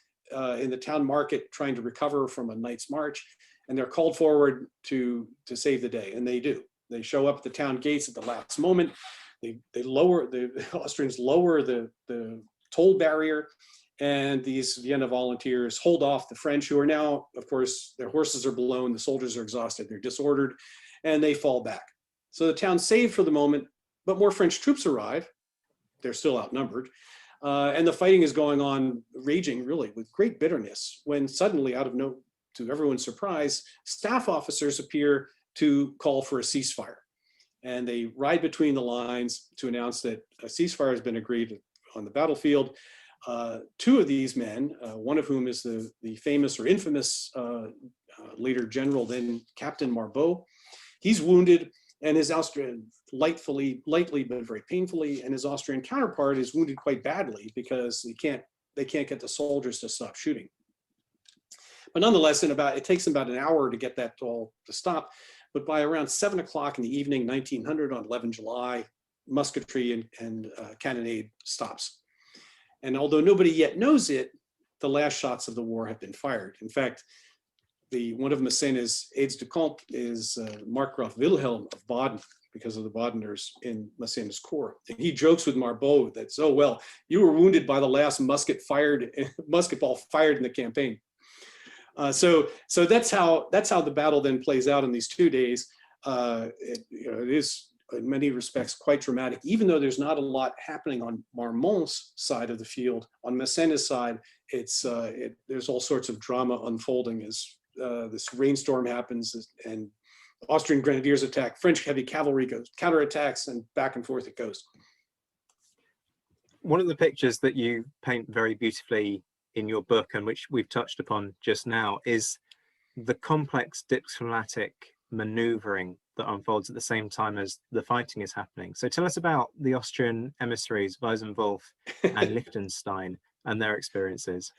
in the town market, trying to recover from a night's march, and they're called forward to save the day, and they do. They show up at the town gates at the last moment. The Austrians lower the toll barrier, and these Vienna volunteers hold off the French, who are now, of course, their horses are blown, the soldiers are exhausted, they're disordered, and they fall back. So the town's saved for the moment, but more French troops arrive. They're still outnumbered. And the fighting is going on, raging really with great bitterness, when suddenly, to everyone's surprise, staff officers appear to call for a ceasefire. And they ride between the lines to announce that a ceasefire has been agreed on the battlefield. Two of these men, one of whom is the famous or infamous leader general, then Captain Marbeau, he's wounded, and his Austrian, lightly but very painfully, and his Austrian counterpart is wounded quite badly because they can't get the soldiers to stop shooting. But nonetheless, it takes them about an hour to get that all to stop. But by around 7 o'clock in the evening, 1900, on 11 July, musketry and cannonade stops. And although nobody yet knows it, the last shots of the war have been fired. In fact, one of Massena's aides-de-camp is Markgraf Wilhelm of Baden, because of the Badeners in Massena's corps. And he jokes with Marbeau that, oh, well, you were wounded by the last musket ball fired in the campaign. So that's how the battle then plays out in these 2 days. It is in many respects quite dramatic, even though there's not a lot happening on Marmont's side of the field. On Massena's side, there's all sorts of drama unfolding as this rainstorm happens and Austrian grenadiers attack, French heavy cavalry goes, counterattacks, and back and forth it goes. One of the pictures that you paint very beautifully in your book, and which we've touched upon just now, is the complex diplomatic maneuvering that unfolds at the same time as the fighting is happening. So tell us about the Austrian emissaries Weisenwolf and Liechtenstein and their experiences.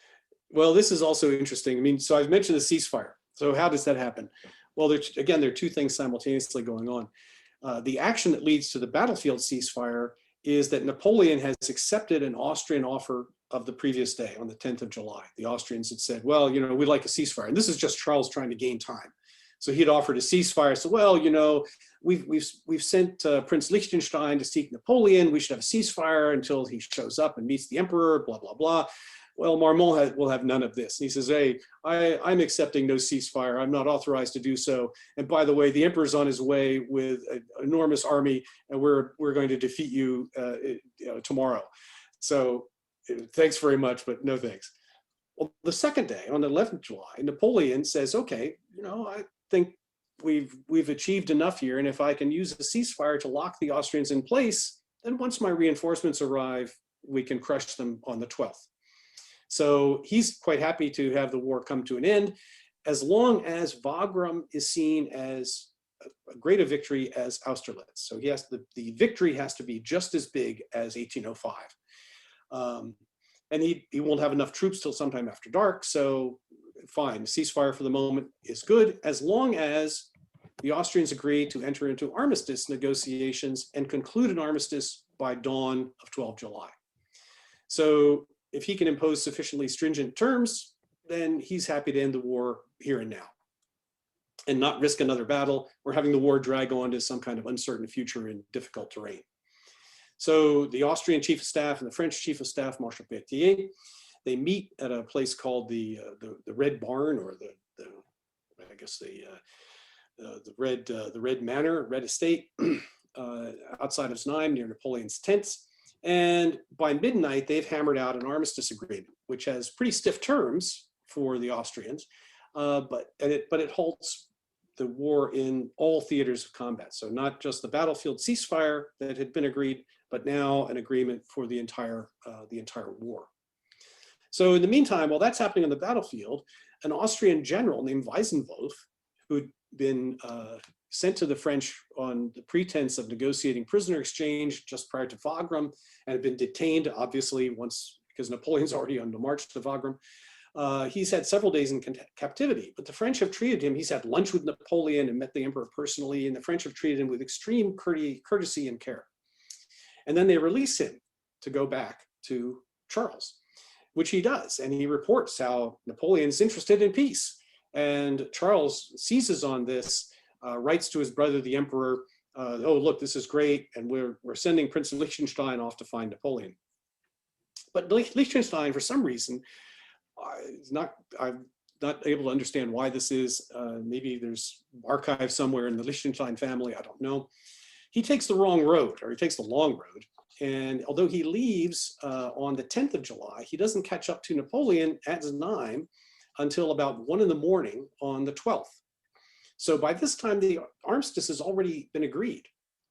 Well, this is also interesting. I mean, so I've mentioned the ceasefire. So how does that happen? Well, there are two things simultaneously going on. The action that leads to the battlefield ceasefire is that Napoleon has accepted an Austrian offer of the previous day on the 10th of July. The Austrians had said, well, we'd like a ceasefire. And this is just Charles trying to gain time. So he had offered a ceasefire. So, well, we've sent Prince Liechtenstein to seek Napoleon. We should have a ceasefire until he shows up and meets the emperor, blah, blah, blah. Well, Marmont will have none of this. And he says, hey, I'm accepting no ceasefire. I'm not authorized to do so. And by the way, the emperor's on his way with an enormous army, and we're going to defeat you, tomorrow. So thanks very much, but no thanks. Well, the second day, on the 11th of July, Napoleon says, okay, I think we've achieved enough here. And if I can use a ceasefire to lock the Austrians in place, then once my reinforcements arrive, we can crush them on the 12th. So he's quite happy to have the war come to an end, as long as Wagram is seen as a greater victory as Austerlitz. So the victory has to be just as big as 1805. And he won't have enough troops till sometime after dark. So fine, ceasefire for the moment is good, as long as the Austrians agree to enter into armistice negotiations and conclude an armistice by dawn of 12 July. So if he can impose sufficiently stringent terms, then he's happy to end the war here and now and not risk another battle or having the war drag on to some kind of uncertain future in difficult terrain. So the Austrian Chief of Staff and the French Chief of Staff, Marshal Berthier, they meet at a place called the Red Barn, or the Red Manor, Red Estate, outside of Znaim near Napoleon's tents. And by midnight, they've hammered out an armistice agreement, which has pretty stiff terms for the Austrians, but it halts the war in all theaters of combat. So not just the battlefield ceasefire that had been agreed, but now an agreement for the entire war. So in the meantime, while that's happening on the battlefield, an Austrian general named Weisenwolf, who'd been sent to the French on the pretense of negotiating prisoner exchange just prior to Wagram, and had been detained, obviously, once, because Napoleon's already on the march to Wagram. He's had several days in captivity, but the French have treated him. He's had lunch with Napoleon and met the emperor personally, and the French have treated him with extreme courtesy and care. And then they release him to go back to Charles, which he does. And he reports how Napoleon's interested in peace. And Charles seizes on this, writes to his brother, the emperor, oh, look, this is great. And we're sending Prince Liechtenstein off to find Napoleon. But Liechtenstein, for some reason, I'm not able to understand why this is. Maybe there's archives somewhere in the Liechtenstein family, I don't know. He takes the wrong road, or he takes the long road. And although he leaves on the 10th of July, he doesn't catch up to Napoleon at Znaim until about 1 in the morning on the 12th. So by this time, the armistice has already been agreed.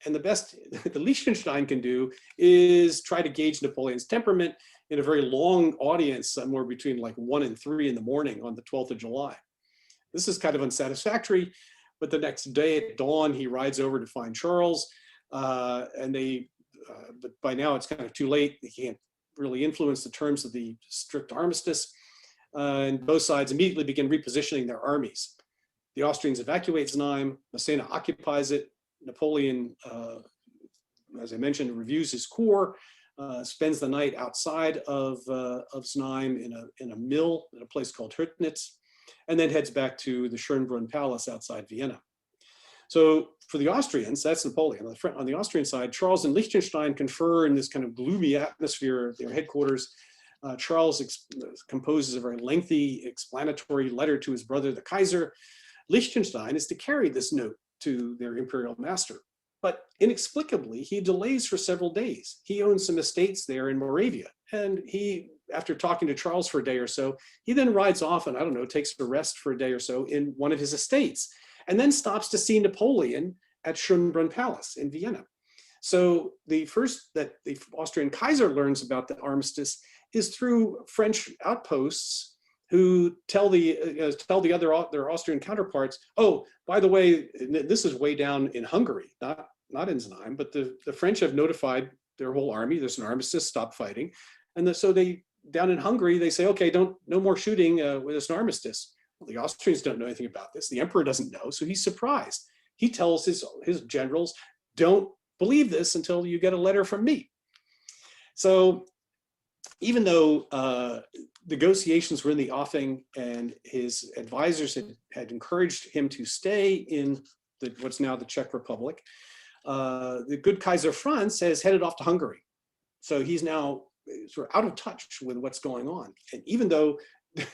And the best that Liechtenstein can do is try to gauge Napoleon's temperament in a very long audience, somewhere between like 1 and 3 in the morning on the 12th of July. This is kind of unsatisfactory, but the next day at dawn, he rides over to find Charles, but by now it's kind of too late. He can't really influence the terms of the strict armistice, and both sides immediately begin repositioning their armies. The Austrians evacuate Znaim, Massena occupies it. Napoleon, as I mentioned, reviews his corps, spends the night outside of Znaim in a mill at a place called Hürtnitz, and then heads back to the Schönbrunn Palace outside Vienna. So for the Austrians, that's Napoleon. On the Austrian side, Charles and Liechtenstein confer in this kind of gloomy atmosphere at their headquarters. Charles composes a very lengthy explanatory letter to his brother, the Kaiser. Liechtenstein is to carry this note to their imperial master. But inexplicably, he delays for several days. He owns some estates there in Moravia. And he, after talking to Charles for a day or so, he then rides off and, I don't know, takes a rest for a day or so in one of his estates, and then stops to see Napoleon at Schönbrunn Palace in Vienna. So the first that the Austrian Kaiser learns about the armistice is through French outposts who tell their Austrian counterparts, oh, by the way, this is way down in Hungary, not in Znaim, but the French have notified their whole army, there's an armistice, stop fighting. And so they, down in Hungary, they say, okay, no more shooting with this armistice. Well, the Austrians don't know anything about this. The emperor doesn't know, so he's surprised. He tells his generals, don't believe this until you get a letter from me. So even though negotiations were in the offing and his advisors had encouraged him to stay in what's now the Czech Republic, the good Kaiser Franz has headed off to Hungary. So he's now sort of out of touch with what's going on. And even though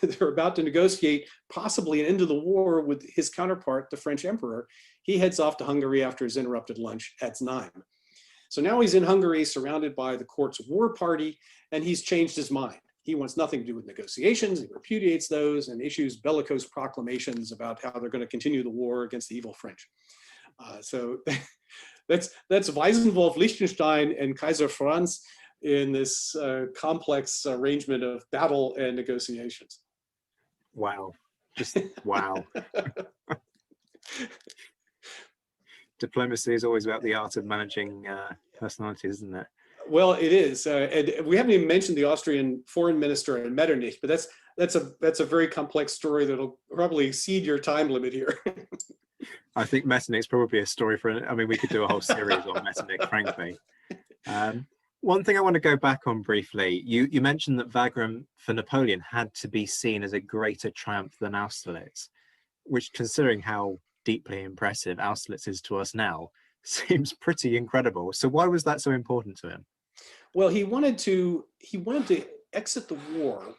they're about to negotiate possibly an end to the war with his counterpart, the French emperor, he heads off to Hungary after his interrupted lunch at Znaim. So now he's in Hungary, surrounded by the court's war party, and he's changed his mind. He wants nothing to do with negotiations. He repudiates those and issues bellicose proclamations about how they're going to continue the war against the evil French. So that's Weisenwolf, Liechtenstein, and Kaiser Franz in this complex arrangement of battle and negotiations. Wow. Just wow. Diplomacy is always about the art of managing personalities, isn't it? Well, it is. And we haven't even mentioned the Austrian foreign minister and Metternich, but that's a very complex story that'll probably exceed your time limit here. I think Metternich's probably a story we could do a whole series on Metternich, frankly. One thing I want to go back on briefly, you mentioned that Wagram for Napoleon had to be seen as a greater triumph than Austerlitz, which, considering how deeply impressive Austerlitz is to us now, seems pretty incredible. So why was that so important to him? Well, he wanted to exit the war,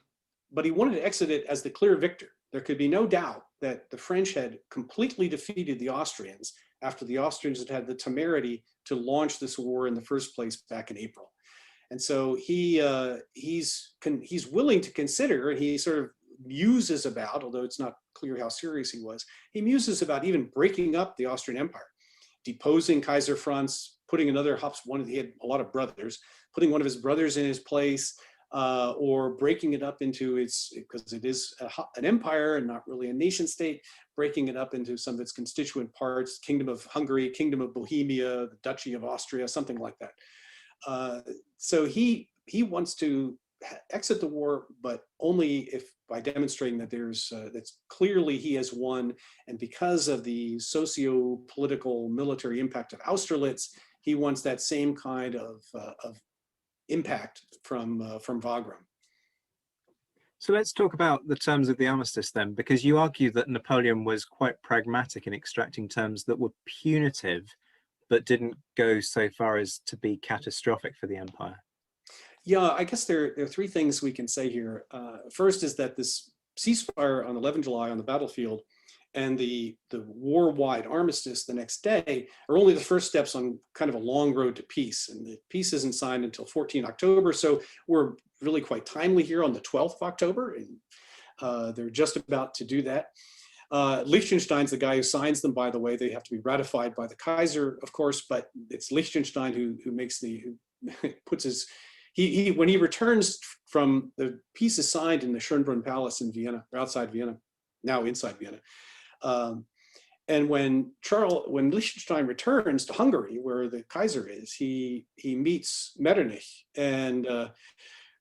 but he wanted to exit it as the clear victor. There could be no doubt that the French had completely defeated the Austrians after the Austrians had had the temerity to launch this war in the first place back in April. And so he's willing to consider, and he sort of muses about, although it's not clear how serious he was, he muses about even breaking up the Austrian Empire, deposing Kaiser Franz, putting he had a lot of brothers, putting one of his brothers in his place, or breaking it up into because it is an empire and not really a nation state, breaking it up into some of its constituent parts, Kingdom of Hungary, Kingdom of Bohemia, the Duchy of Austria, something like that. So he wants to exit the war, but only if by demonstrating that that's clearly he has won, and because of the socio-political military impact of Austerlitz, he wants that same kind of impact from Wagram. So let's talk about the terms of the armistice then, because you argue that Napoleon was quite pragmatic in extracting terms that were punitive, but didn't go so far as to be catastrophic for the empire. Yeah, I guess there are three things we can say here. First is that this ceasefire on 11 July on the battlefield and the war-wide armistice the next day are only the first steps on kind of a long road to peace. And the peace isn't signed until 14 October. So we're really quite timely here on the 12th of October. And they're just about to do that. Liechtenstein's the guy who signs them, by the way. They have to be ratified by the Kaiser, of course, but it's Liechtenstein who puts his, when he returns from the peace is signed in the Schönbrunn Palace in Vienna, or outside Vienna, now inside Vienna. And when Liechtenstein returns to Hungary, where the Kaiser is, he meets Metternich, and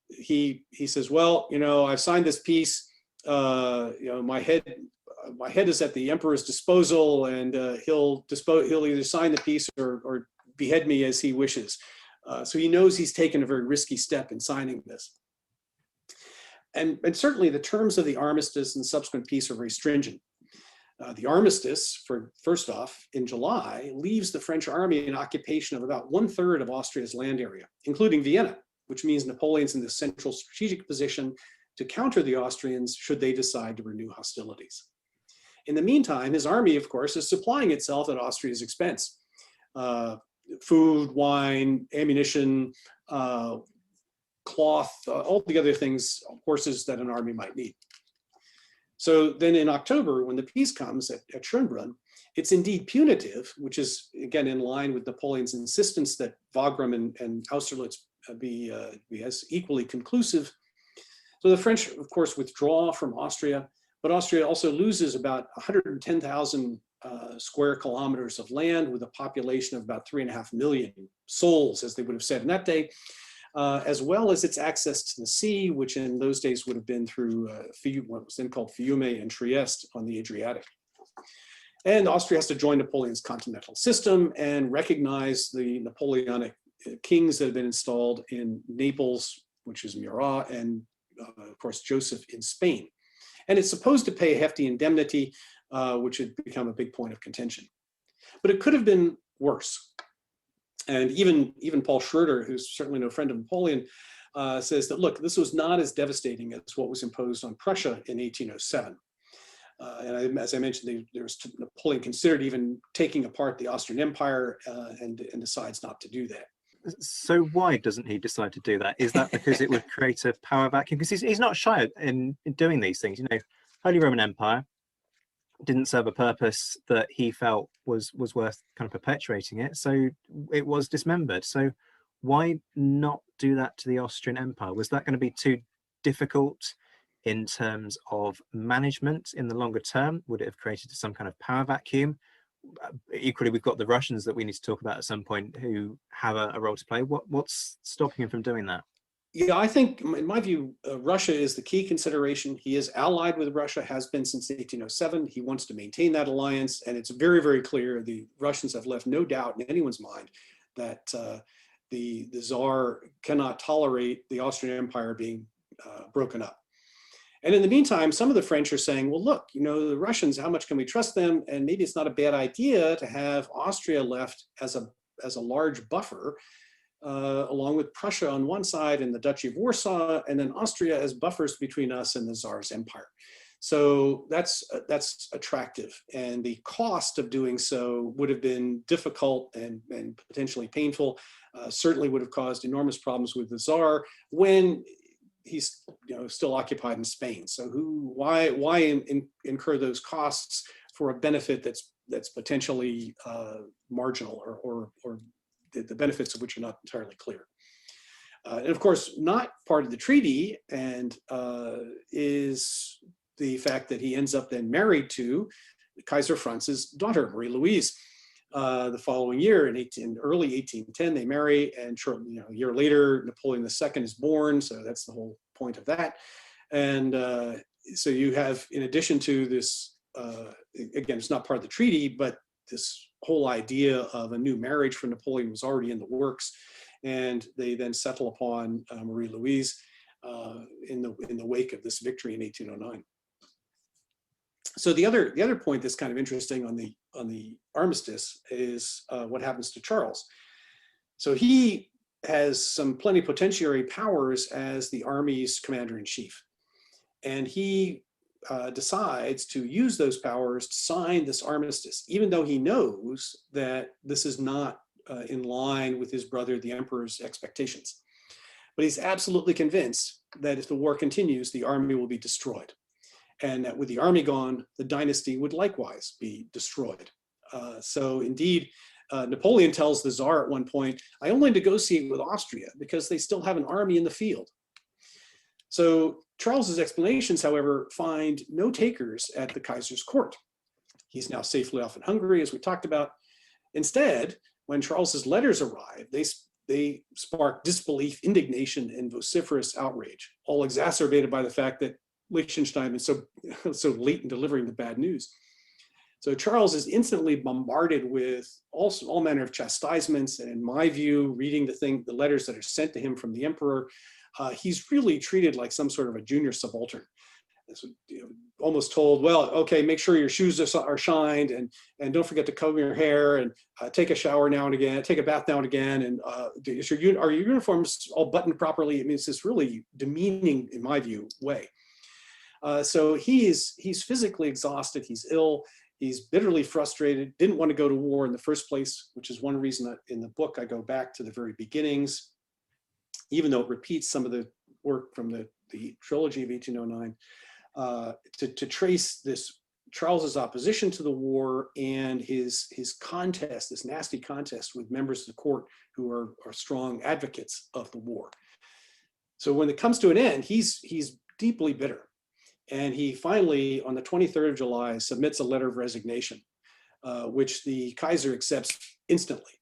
he says, well, I've signed this peace. My head is at the emperor's disposal, and he'll either sign the peace or behead me as he wishes. So he knows he's taken a very risky step in signing this. And certainly the terms of the armistice and subsequent peace are very stringent. The armistice, first off, in July, leaves the French army in occupation of about 1/3 of Austria's land area, including Vienna, which means Napoleon's in the central strategic position to counter the Austrians should they decide to renew hostilities. In the meantime, his army, of course, is supplying itself at Austria's expense. Food, wine, ammunition, cloth, all the other things, horses that an army might need. So then in October, when the peace comes at Schönbrunn, it's indeed punitive, which is, again, in line with Napoleon's insistence that Wagram and Austerlitz be as equally conclusive. So the French, of course, withdraw from Austria, but Austria also loses about 110,000 square kilometers of land with a population of about 3.5 million souls, as they would have said in that day, as well as its access to the sea, which in those days would have been through what was then called Fiume and Trieste on the Adriatic. And Austria has to join Napoleon's continental system and recognize the Napoleonic kings that have been installed in Naples, which is Murat, and of course, Joseph in Spain. And it's supposed to pay a hefty indemnity, which had become a big point of contention. But it could have been worse. And even Paul Schroeder, who's certainly no friend of Napoleon, says that, look, this was not as devastating as what was imposed on Prussia in 1807. And as I mentioned, Napoleon considered even taking apart the Austrian Empire and decides not to do that. So why doesn't he decide to do that? Is that because it would create a power vacuum? Because he's not shy in doing these things. You know, Holy Roman Empire didn't serve a purpose that he felt was worth kind of perpetuating it, so it was dismembered. So why not do that to the Austrian Empire? Was that going to be too difficult in terms of management in the longer term? Would it have created some kind of power vacuum? Equally, we've got the Russians that we need to talk about at some point who have a role to play. What's stopping him from doing that? Yeah, I think, in my view, Russia is the key consideration. He is allied with Russia, has been since 1807. He wants to maintain that alliance, and it's very, very clear the Russians have left no doubt in anyone's mind that the Tsar cannot tolerate the Austrian Empire being broken up. And in the meantime, some of the French are saying, well, look, you know, the Russians, how much can we trust them? And maybe it's not a bad idea to have Austria left as a large buffer, along with Prussia on one side and the Duchy of Warsaw, and then Austria as buffers between us and the Tsar's empire. So that's attractive. And the cost of doing so would have been difficult and potentially painful, certainly would have caused enormous problems with the Tsar when he's still occupied in Spain. So why incur those costs for a benefit that's potentially marginal or the benefits of which are not entirely clear. And of course, not part of the treaty and is the fact that he ends up then married to Kaiser Franz's daughter, Marie Louise. The following year, in early 1810, they marry, and shortly, a year later, Napoleon II is born. So that's the whole point of that. And so you have, in addition to this, again, it's not part of the treaty, but this whole idea of a new marriage for Napoleon was already in the works, and they then settle upon Marie Louise in the wake of this victory in 1809. So the other point that's kind of interesting on the armistice is what happens to Charles. So he has some plenipotentiary powers as the army's commander-in-chief, and he decides to use those powers to sign this armistice, even though he knows that this is not in line with his brother, the emperor's expectations. But he's absolutely convinced that if the war continues, the army will be destroyed. And that with the army gone, the dynasty would likewise be destroyed. So indeed, Napoleon tells the Tsar at one point, I only negotiate with Austria because they still have an army in the field. So Charles's explanations, however, find no takers at the Kaiser's court. He's now safely off in Hungary, as we talked about. Instead, when Charles's letters arrive, they spark disbelief, indignation, and vociferous outrage, all exacerbated by the fact that Liechtenstein is so late in delivering the bad news. So Charles is instantly bombarded with all manner of chastisements, and in my view, reading the letters that are sent to him from the emperor, he's really treated like some sort of a junior subaltern. So, almost told, well, okay, make sure your shoes are shined, and don't forget to comb your hair, and take a shower now and again, take a bath now and again, and are your uniforms all buttoned properly? I mean, it's this really demeaning, in my view, way. So he's physically exhausted, he's ill, he's bitterly frustrated, didn't want to go to war in the first place, which is one reason that in the book I go back to the very beginnings, even though it repeats some of the work from the trilogy of 1809, to trace this Charles's opposition to the war and his contest, this nasty contest with members of the court who are strong advocates of the war. So when it comes to an end, he's deeply bitter. And he finally, on the 23rd of July, submits a letter of resignation, which the Kaiser accepts instantly.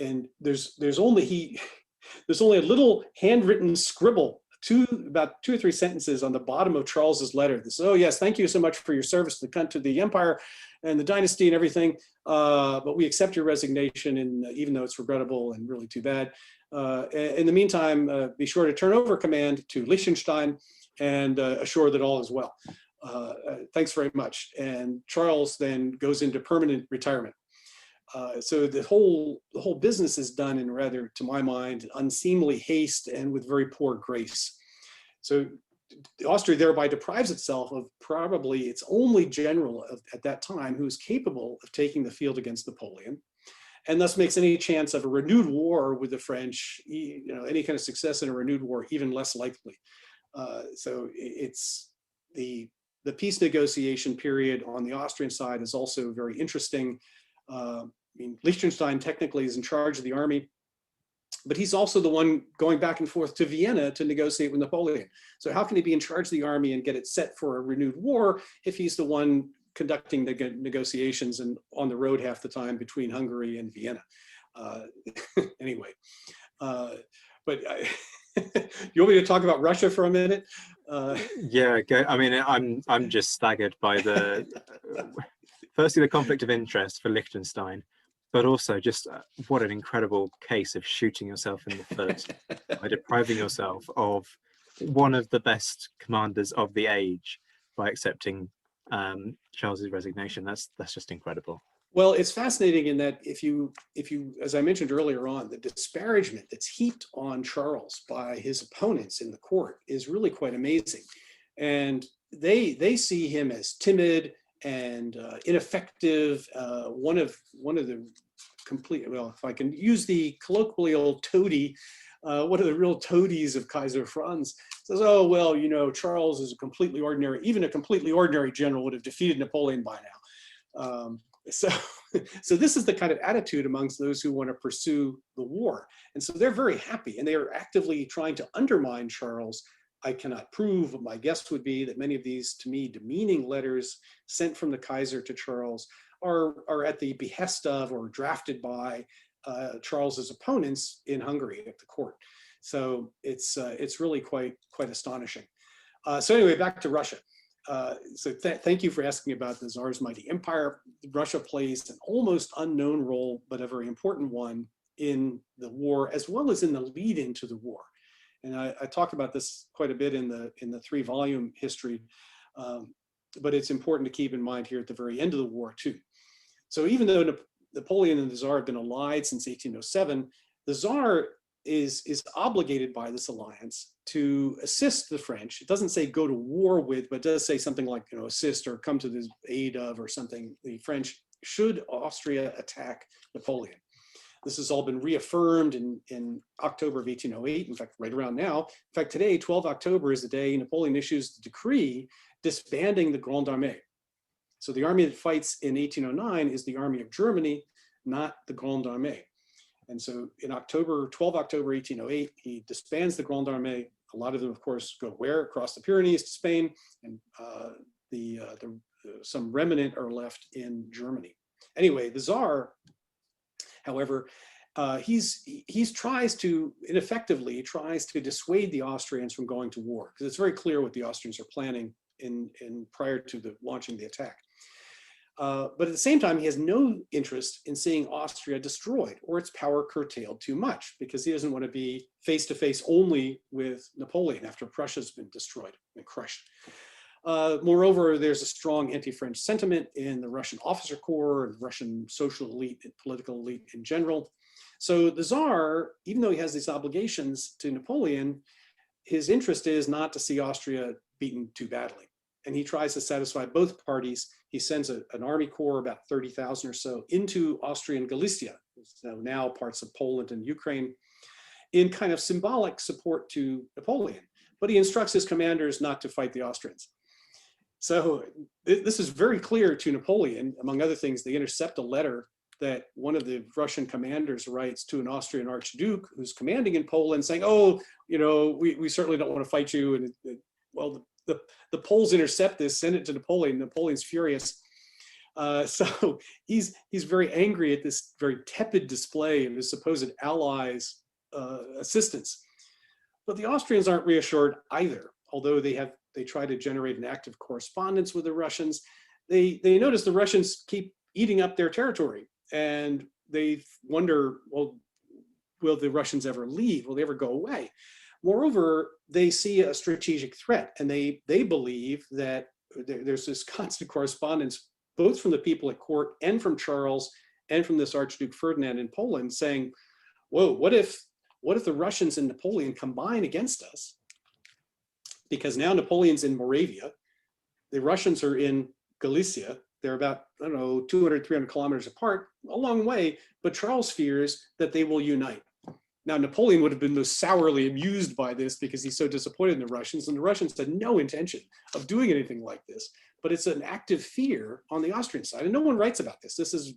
And there's only a little handwritten scribble, about 2 or 3 sentences on the bottom of Charles's letter. This, oh yes, thank you so much for your service to the empire and the dynasty and everything, but we accept your resignation, and even though it's regrettable and really too bad. In the meantime, be sure to turn over command to Liechtenstein and assure that all is well. Thanks very much. And Charles then goes into permanent retirement. So the whole business is done in rather, to my mind, unseemly haste and with very poor grace. So Austria thereby deprives itself of probably its only general at that time who is capable of taking the field against Napoleon, and thus makes any chance of a renewed war with the French, any kind of success in a renewed war, even less likely. So it's the peace negotiation period on the Austrian side is also very interesting. Liechtenstein technically is in charge of the army, but he's also the one going back and forth to Vienna to negotiate with Napoleon. So how can he be in charge of the army and get it set for a renewed war if he's the one conducting the negotiations and on the road half the time between Hungary and Vienna? Anyway, but you want me to talk about Russia for a minute? Yeah, I mean, I'm just staggered by firstly the conflict of interest for Liechtenstein, but also just what an incredible case of shooting yourself in the foot by depriving yourself of one of the best commanders of the age by accepting Charles's resignation. That's just incredible. Well, it's fascinating in that if you, as I mentioned earlier on, the disparagement that's heaped on Charles by his opponents in the court is really quite amazing. And they see him as timid and ineffective, one of the complete, well, if I can use the colloquial toady, one of the real toadies of Kaiser Franz, says, oh, well, Charles is even a completely ordinary general would have defeated Napoleon by now. So this is the kind of attitude amongst those who want to pursue the war. And so they're very happy, and they are actively trying to undermine Charles. I cannot prove, but my guess would be that many of these, to me, demeaning letters sent from the Kaiser to Charles are at the behest of or drafted by Charles's opponents in Hungary at the court. So it's really quite astonishing. So anyway, back to Russia. Thank you for asking about the Tsar's mighty empire. Russia plays an almost unknown role, but a very important one in the war, as well as in the lead into the war. And I talk about this quite a bit in the 3-volume history, but it's important to keep in mind here at the very end of the war too. So even though Napoleon and the Tsar have been allied since 1807, the Tsar is obligated by this alliance to assist the French. It doesn't say go to war with, but it does say something like, assist or come to the aid of or something. The French should Austria attack Napoleon. This has all been reaffirmed in October of 1808. In fact, right around now. In fact, today, 12 October is the day Napoleon issues the decree disbanding the Grande Armée. So the army that fights in 1809 is the army of Germany, not the Grande Armée. And so in 12 October 1808, he disbands the Grande Armée. A lot of them, of course, go where? Across the Pyrenees to Spain, and some remnant are left in Germany. Anyway, the Tsar, however, he tries to dissuade the Austrians from going to war, because it's very clear what the Austrians are planning in prior to launching the attack. But at the same time, he has no interest in seeing Austria destroyed or its power curtailed too much, because he doesn't want to be face-to-face only with Napoleon after Prussia's been destroyed and crushed. Moreover, there's a strong anti-French sentiment in the Russian officer corps and Russian social elite and political elite in general. So the Tsar, even though he has these obligations to Napoleon, his interest is not to see Austria beaten too badly. and he tries to satisfy both parties. He sends an army corps, about 30,000 or so, into Austrian Galicia, so now parts of Poland and Ukraine, in kind of symbolic support to Napoleon. But he instructs his commanders not to fight the Austrians. So this is very clear to Napoleon. Among other things, they intercept a letter that one of the Russian commanders writes to an Austrian Archduke who's commanding in Poland, saying, "Oh, we certainly don't want to fight you." And well, the Poles intercept this, send it to Napoleon. Napoleon's furious. So he's very angry at this very tepid display of his supposed allies' assistance. But the Austrians aren't reassured either, although they try to generate an active correspondence with the Russians. They notice the Russians keep eating up their territory, and they wonder, well, will the Russians ever leave? Will they ever go away? Moreover, they see a strategic threat, and they believe that there's this constant correspondence, both from the people at court and from Charles and from this Archduke Ferdinand in Poland, saying, whoa, what if the Russians and Napoleon combine against us? Because now Napoleon's in Moravia, the Russians are in Galicia. They're about, 200, 300 kilometers apart, a long way, but Charles fears that they will unite. Now, Napoleon would have been most sourly amused by this because he's so disappointed in the Russians, and the Russians had no intention of doing anything like this. But it's an active fear on the Austrian side, and no one writes about this. This is,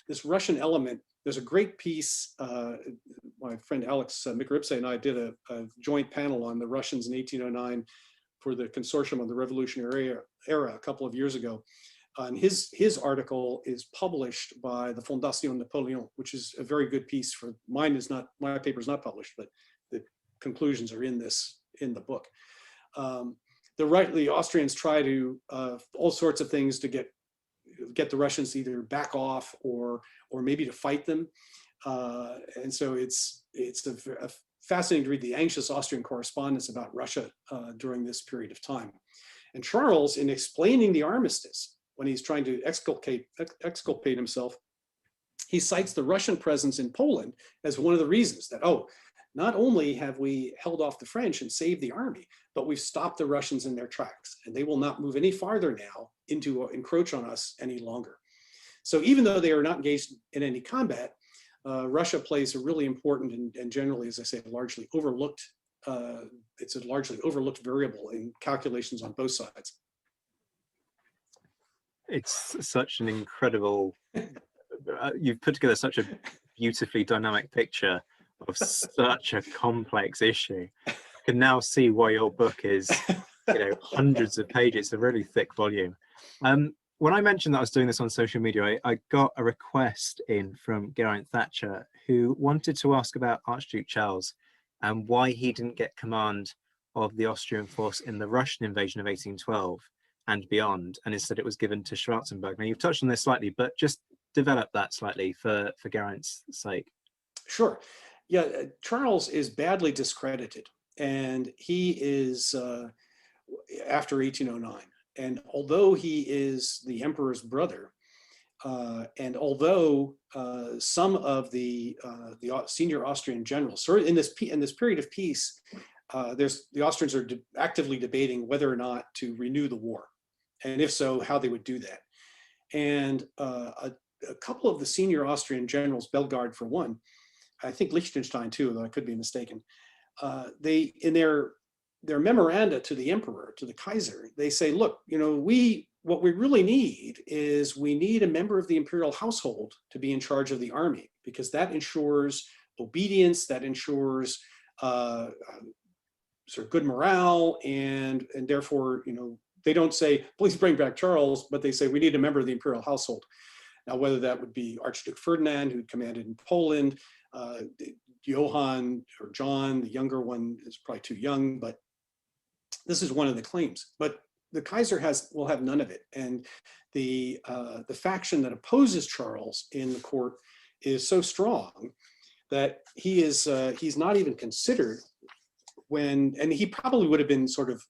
this Russian element. There's a great piece, my friend Alex Mikripse and I did a joint panel on the Russians in 1809 for the Consortium on the Revolutionary Era a couple of years ago. And his article is published by the Fondation Napoleon, which is a very good piece. My paper is not published, but the conclusions are in the book. The Austrians try to all sorts of things to get the Russians to either back off or maybe to fight them. And so it's a fascinating to read the anxious Austrian correspondence about Russia during this period of time. And Charles, in explaining the armistice, when he's trying to exculpate himself, he cites the Russian presence in Poland as one of the reasons that, not only have we held off the French and saved the army, but we've stopped the Russians in their tracks, and they will not move any farther now into encroach on us any longer. So even though they are not engaged in any combat, Russia plays a really important and generally, as I say, largely overlooked, it's a largely overlooked variable in calculations on both sides. It's such an incredible, you've put together such a beautifully dynamic picture of such a complex issue. I can now see why your book is, hundreds of pages. It's a really thick volume. When I mentioned that I was doing this on social media, I got a request in from Geraint Thatcher, who wanted to ask about Archduke Charles and why he didn't get command of the Austrian force in the Russian invasion of 1812 and beyond, and instead it was given to Schwarzenberg. Now, you've touched on this slightly, but just develop that slightly for Geraint's sake. Sure. Yeah, Charles is badly discredited, and he is after 1809. And although he is the emperor's brother, and although some of the senior Austrian generals, so in this period of peace, the Austrians are actively debating whether or not to renew the war, and if so, how they would do that. And a couple of the senior Austrian generals, Bellegarde for one, I think Liechtenstein too, though I could be mistaken, they, in their memoranda to the emperor, to the Kaiser, they say, look, what we really need is we need a member of the imperial household to be in charge of the army, because that ensures obedience, that ensures sort of good morale, and therefore, they don't say, please bring back Charles, but they say, we need a member of the imperial household. Now, whether that would be Archduke Ferdinand, who commanded in Poland, Johann or John, the younger one is probably too young, but this is one of the claims. But the Kaiser will have none of it. And the faction that opposes Charles in the court is so strong that he's not even considered and he probably would have been sort of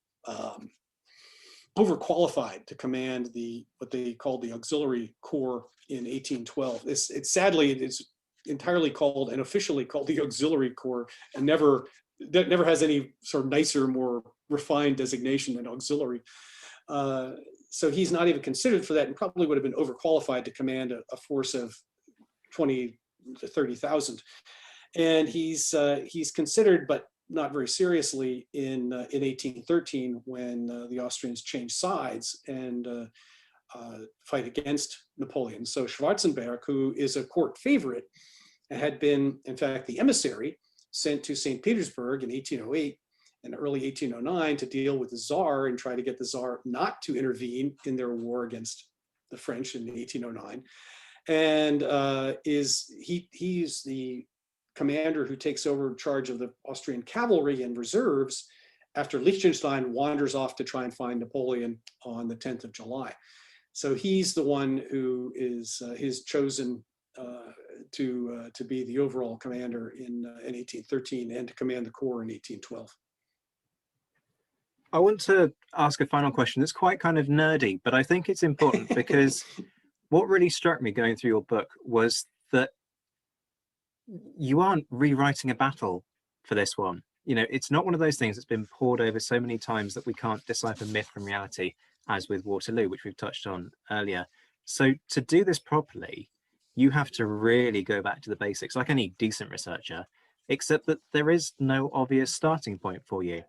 overqualified to command what they called the auxiliary corps in 1812. Sadly, it is entirely called and officially called the auxiliary corps, and never has any sort of nicer, more refined designation than auxiliary. So he's not even considered for that, and probably would have been overqualified to command a force of 20 to 30,000. And he's considered, but not very seriously, in 1813 when the Austrians changed sides and fight against Napoleon. So Schwarzenberg, who is a court favorite, had been, in fact, the emissary sent to St. Petersburg in 1808 and early 1809 to deal with the Tsar and try to get the Tsar not to intervene in their war against the French in 1809. And he's the commander who takes over charge of the Austrian cavalry and reserves after Liechtenstein wanders off to try and find Napoleon on the 10th of July. So he's the one who is chosen to be the overall commander in 1813 and to command the corps in 1812. I want to ask a final question that's quite kind of nerdy, but I think it's important because what really struck me going through your book was that you aren't rewriting a battle for this one. You know, it's not one of those things that's been poured over so many times that we can't decipher myth from reality, as with Waterloo, which we've touched on earlier. So to do this properly, you have to really go back to the basics, like any decent researcher, except that there is no obvious starting point for you.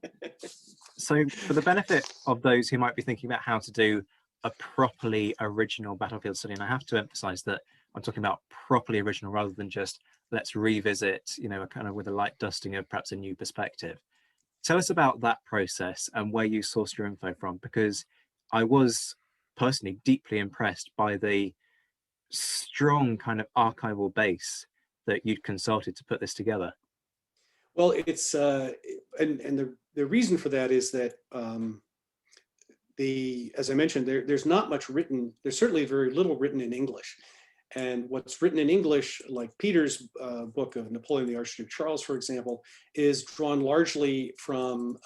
So for the benefit of those who might be thinking about how to do a properly original battlefield study, and I have to emphasize that I'm talking about properly original rather than just let's revisit, you know, kind of with a light dusting of perhaps a new perspective. Tell us about that process and where you sourced your info from, because I was personally deeply impressed by the strong kind of archival base that you'd consulted to put this together. Well, it's and the reason for that is that as I mentioned, there's not much written. There's certainly very little written in English, and what's written in English, like Peter's book of Napoleon the Archduke Charles, for example, is drawn largely from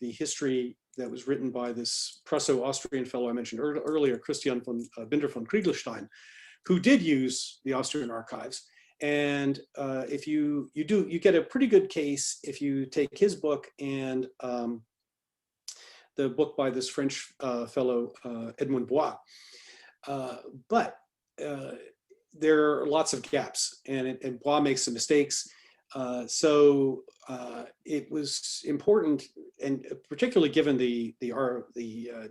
the history that was written by this Prusso-Austrian fellow I mentioned earlier, Christian von Binder von Kriegelstein, who did use the Austrian archives. And if you get a pretty good case if you take his book and the book by this French fellow, Edmond Bois. But there are lots of gaps, and Bois makes some mistakes. So it was important, and particularly given the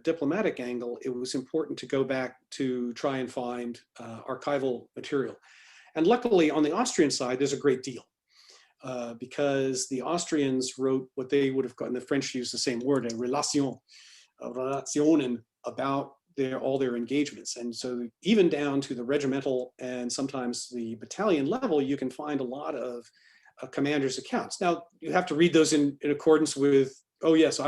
diplomatic angle, it was important to go back to try and find archival material. And luckily, on the Austrian side, there's a great deal because the Austrians wrote what they would have gotten. The French used the same word, a relationen, about all their engagements. And so even down to the regimental and sometimes the battalion level, you can find a lot of commanders' accounts. Now, you have to read those in accordance with, oh yes,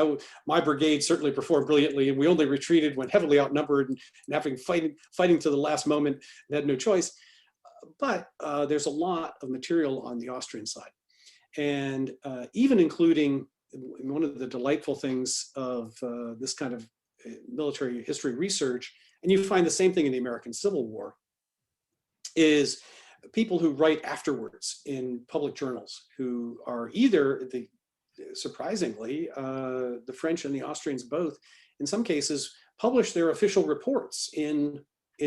my brigade certainly performed brilliantly, and we only retreated when heavily outnumbered and having fighting to the last moment and had no choice. But there's a lot of material on the Austrian side. And even including one of the delightful things of this kind of military history research, and you find the same thing in the American Civil War, is people who write afterwards in public journals who are either, surprisingly, the French and the Austrians both, in some cases, publish their official reports in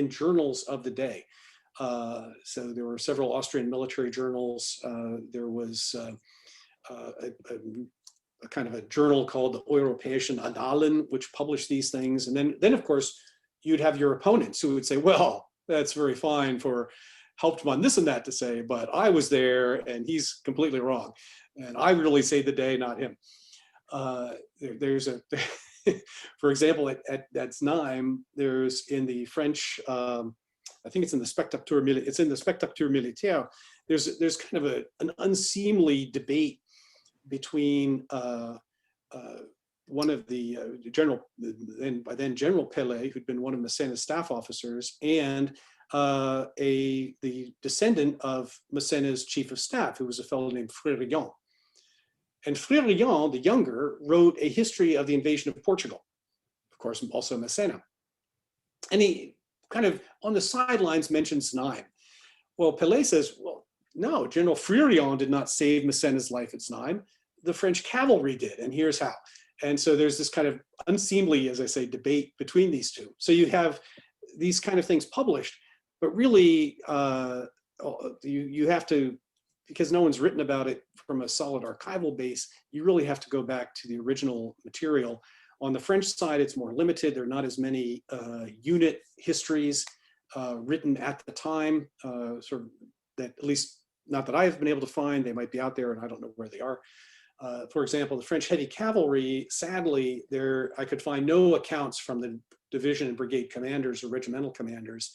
journals of the day. So there were several Austrian military journals. There was a kind of a journal called the Europäischen Annalen, which published these things. And then of course, you'd have your opponents who would say, well, that's very fine for Hauptmann this and that to say, but I was there and he's completely wrong. And I really saved the day, not him. For example, at Znaim, there's in the French, I think it's in the Spectateur Militaire. There's kind of an unseemly debate between one of the by then General Pelé, who'd been one of Massena's staff officers, and the descendant of Massena's chief of staff, who was a fellow named Frédéric. And Frédéric, the younger, wrote a history of the invasion of Portugal, of course, also Massena. And he kind of on the sidelines mentions Znaim. Well, Pelé says, well, no, General Frédéric did not save Massena's life at Znaim. The French cavalry did, and here's how. And so there's this kind of unseemly, as I say, debate between these two. So you have these kind of things published, but really you have to, because no one's written about it from a solid archival base, you really have to go back to the original material. On the French side, it's more limited. There are not as many unit histories written at the time, sort of that, at least not that I've been able to find. They might be out there and I don't know where they are. For example, the French heavy cavalry, sadly, I could find no accounts from the division and brigade commanders or regimental commanders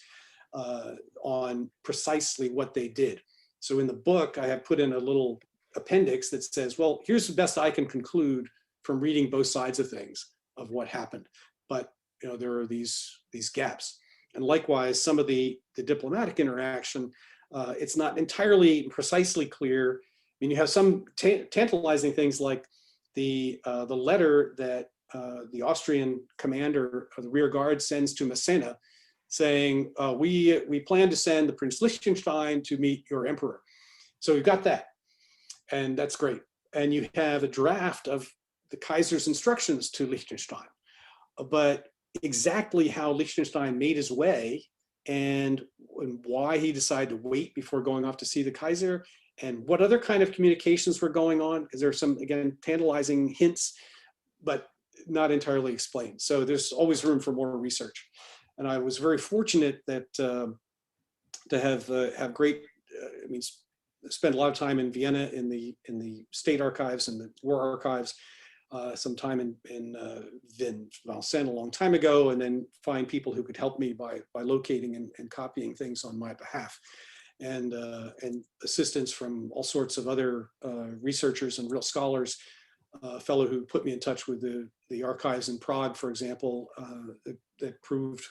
on precisely what they did. So in the book, I have put in a little appendix that says, well, here's the best I can conclude from reading both sides of things of what happened. But there are these gaps. And likewise, some of the diplomatic interaction, it's not entirely precisely clear. I mean, you have some tantalizing things like the letter that the Austrian commander of the rear guard sends to Massena, saying, we plan to send the Prince Liechtenstein to meet your emperor. So we've got that, and that's great. And you have a draft of the Kaiser's instructions to Liechtenstein, but exactly how Liechtenstein made his way and why he decided to wait before going off to see the Kaiser, and what other kind of communications were going on, because there are some, again, tantalizing hints, but not entirely explained. So there's always room for more research. And I was very fortunate that to have great, spend a lot of time in Vienna in the state archives and the war archives, some time in Vincennes a long time ago, and then find people who could help me by locating and copying things on my behalf, and assistance from all sorts of other researchers and real scholars. A fellow who put me in touch with the archives in Prague, for example, that proved,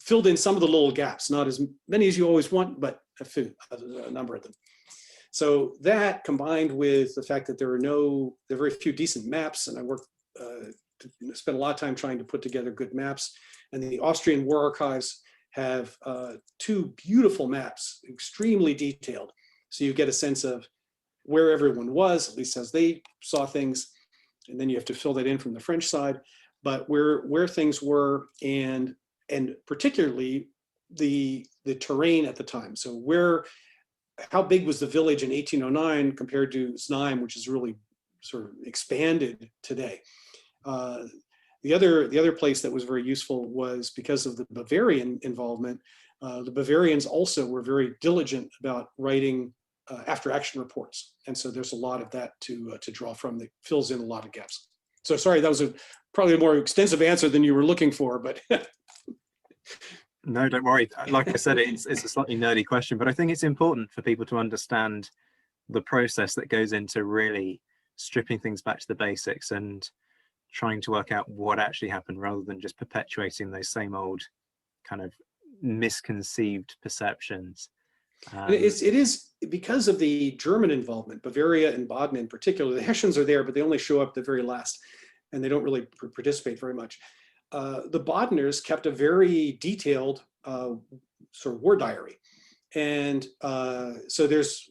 filled in some of the little gaps, not as many as you always want, but a number of them. So that, combined with the fact that there are very few decent maps, and I spent a lot of time trying to put together good maps, and the Austrian War Archives have two beautiful maps, extremely detailed. So you get a sense of where everyone was, at least as they saw things, and then you have to fill that in from the French side, but where things were, and particularly the terrain at the time. So how big was the village in 1809 compared to Znaim, which is really sort of expanded today. The other place that was very useful was because of the Bavarian involvement. The Bavarians also were very diligent about writing after-action reports, and so there's a lot of that to draw from that fills in a lot of gaps. So sorry, that was probably a more extensive answer than you were looking for, but No, don't worry. Like I said, it's a slightly nerdy question, but I think it's important for people to understand the process that goes into really stripping things back to the basics and trying to work out what actually happened, rather than just perpetuating those same old kind of misconceived perceptions. It is because of the German involvement, Bavaria and Baden in particular. The Hessians are there, but they only show up the very last, and they don't really participate very much. The Badeners kept a very detailed sort of war diary. And so there's,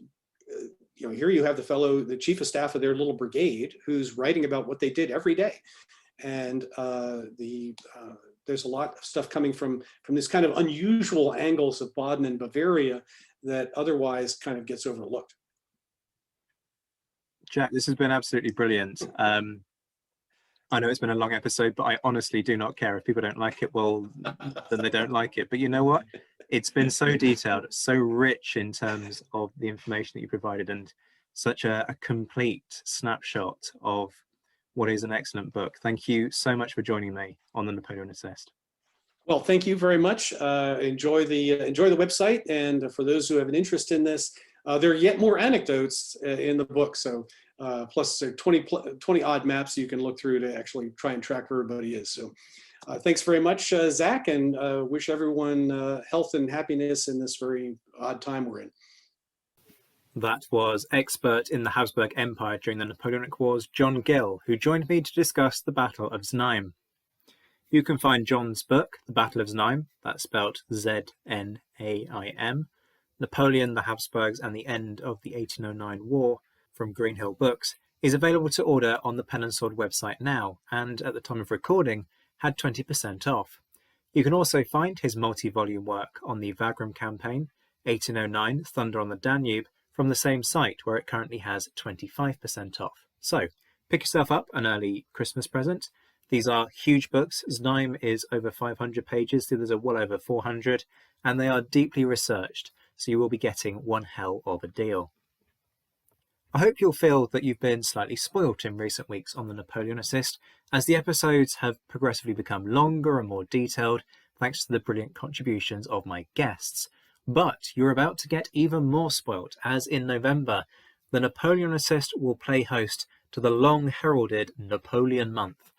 here you have the chief of staff of their little brigade who's writing about what they did every day. And there's a lot of stuff coming from this kind of unusual angles of Baden and Bavaria that otherwise kind of gets overlooked. Jack, this has been absolutely brilliant. I know it's been a long episode, but I honestly do not care. If people don't like it, well, then they don't like it. But you know what? It's been so detailed, so rich in terms of the information that you provided, and such a complete snapshot of what is an excellent book. Thank you so much for joining me on the Napoleon Assist. Well, thank you very much. Enjoy the website, and for those who have an interest in this, there are yet more anecdotes in the book. So plus there are 20 odd maps you can look through to actually try and track where everybody is. So thanks very much, Zach, and wish everyone health and happiness in this very odd time we're in. That was expert in the Habsburg Empire during the Napoleonic Wars, John Gill, who joined me to discuss the Battle of Znaim. You can find John's book, The Battle of Znaim, that's spelt Znaim, Napoleon, the Habsburgs, and the End of the 1809 War, from Greenhill Books, is available to order on the Pen and Sword website now, and at the time of recording had 20% off. You can also find his multi-volume work on the Wagram campaign, 1809 Thunder on the Danube, from the same site where it currently has 25% off. So, pick yourself up an early Christmas present. These are huge books. Znaim is over 500 pages, the others are well over 400, and they are deeply researched, so you will be getting one hell of a deal. I hope you'll feel that you've been slightly spoilt in recent weeks on the Napoleon Assist, as the episodes have progressively become longer and more detailed, thanks to the brilliant contributions of my guests. But you're about to get even more spoilt, as in November, the Napoleon Assist will play host to the long-heralded Napoleon Month.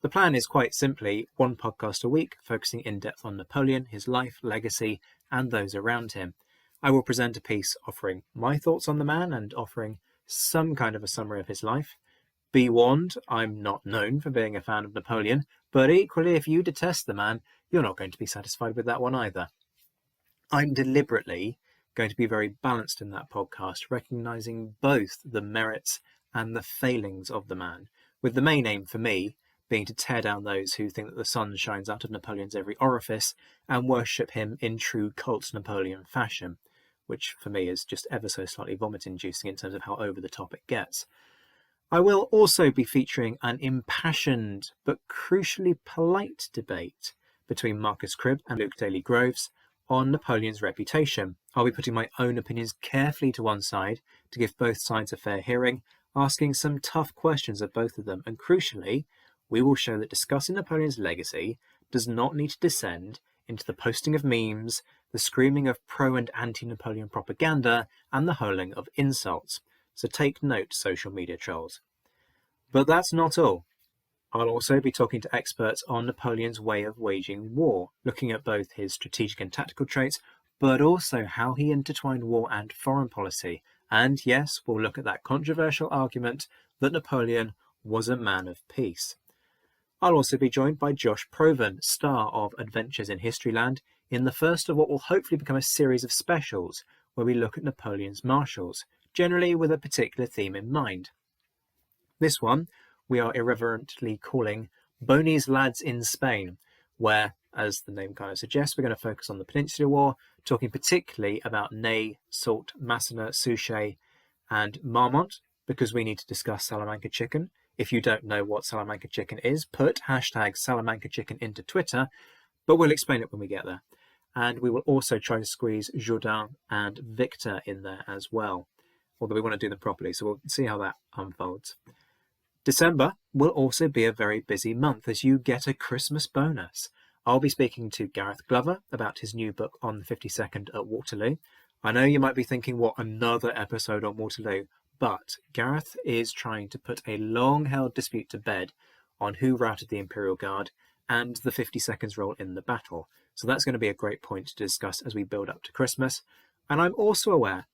The plan is quite simply one podcast a week, focusing in depth on Napoleon, his life, legacy, and those around him. I will present a piece offering my thoughts on the man and offering some kind of a summary of his life. Be warned, I'm not known for being a fan of Napoleon, but equally, if you detest the man, you're not going to be satisfied with that one either. I'm deliberately going to be very balanced in that podcast, recognising both the merits and the failings of the man, with the main aim for me being to tear down those who think that the sun shines out of Napoleon's every orifice and worship him in true cult Napoleon fashion, which for me is just ever so slightly vomit-inducing in terms of how over the top it gets. I will also be featuring an impassioned but crucially polite debate between Marcus Cribb and Luke Daly-Groves on Napoleon's reputation. I'll be putting my own opinions carefully to one side to give both sides a fair hearing, asking some tough questions of both of them, and crucially, we will show that discussing Napoleon's legacy does not need to descend into the posting of memes, the screaming of pro and anti-Napoleon propaganda, and the hurling of insults. So take note, social media trolls. But that's not all. I'll also be talking to experts on Napoleon's way of waging war, looking at both his strategic and tactical traits, but also how he intertwined war and foreign policy. And yes, we'll look at that controversial argument that Napoleon was a man of peace. I'll also be joined by Josh Provan, star of Adventures in Historyland, in the first of what will hopefully become a series of specials where we look at Napoleon's marshals, generally with a particular theme in mind. This one we are irreverently calling Boney's Lads in Spain, where, as the name kind of suggests, we're going to focus on the Peninsular War, talking particularly about Ney, Soult, Massena, Suchet, and Marmont, because we need to discuss Salamanca chicken. If you don't know what Salamanca chicken is, put hashtag Salamanca chicken into Twitter, but we'll explain it when we get there. And we will also try to squeeze Jourdain and Victor in there as well, although we want to do them properly, so we'll see how that unfolds. December will also be a very busy month as you get a Christmas bonus. I'll be speaking to Gareth Glover about his new book on the 52nd at Waterloo. I know you might be thinking, what, another episode on Waterloo? But Gareth is trying to put a long-held dispute to bed on who routed the Imperial Guard and the 52nd's role in the battle. So that's going to be a great point to discuss as we build up to Christmas. And I'm also aware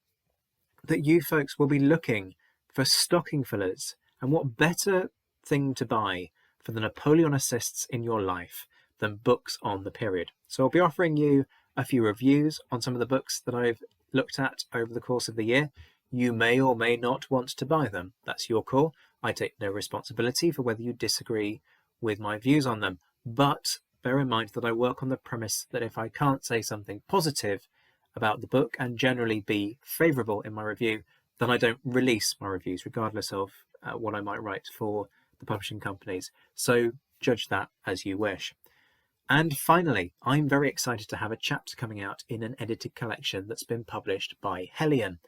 that you folks will be looking for stocking fillers, and what better thing to buy for the Napoleon assists in your life than books on the period. So I'll be offering you a few reviews on some of the books that I've looked at over the course of the year. You may or may not want to buy them. That's your call. I take no responsibility for whether you disagree with my views on them. But bear in mind that I work on the premise that if I can't say something positive about the book and generally be favourable in my review, then I don't release my reviews, regardless of what I might write for the publishing companies. So judge that as you wish. And finally, I'm very excited to have a chapter coming out in an edited collection that's been published by Hellion.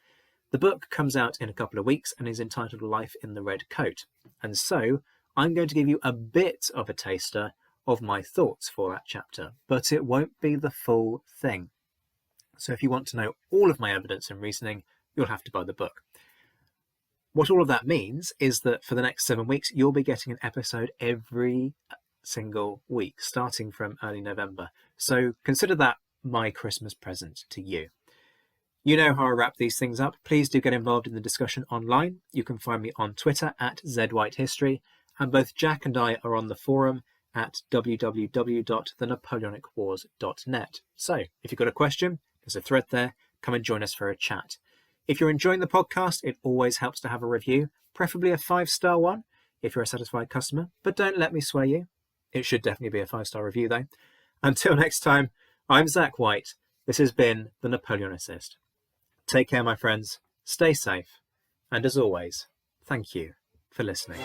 The book comes out in a couple of weeks and is entitled Life in the Red Coat. And so I'm going to give you a bit of a taster of my thoughts for that chapter, but it won't be the full thing. So if you want to know all of my evidence and reasoning, you'll have to buy the book. What all of that means is that for the next 7 weeks, you'll be getting an episode every single week, starting from early November. So consider that my Christmas present to you. You know how I wrap these things up. Please do get involved in the discussion online. You can find me on Twitter at ZWhiteHistory, and both Jack and I are on the forum at www.thenapoleonicwars.net. So if you've got a question, there's a thread there. Come and join us for a chat. If you're enjoying the podcast, it always helps to have a review, preferably a 5-star one if you're a satisfied customer, but don't let me sway you. It should definitely be a 5-star review though. Until next time, I'm Zach White. This has been The Napoleonicist. Take care, my friends. Stay safe. And as always, thank you for listening.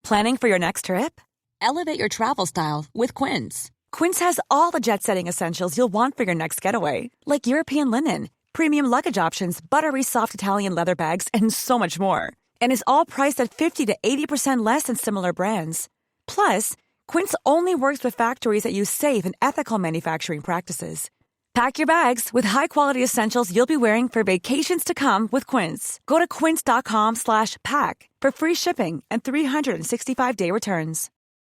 Planning for your next trip? Elevate your travel style with Quince. Quince has all the jet-setting essentials you'll want for your next getaway, like European linen, premium luggage options, buttery soft Italian leather bags, and so much more. And is all priced at 50 to 80% less than similar brands. Plus, Quince only works with factories that use safe and ethical manufacturing practices. Pack your bags with high-quality essentials you'll be wearing for vacations to come with Quince. Go to quince.com/pack for free shipping and 365-day returns.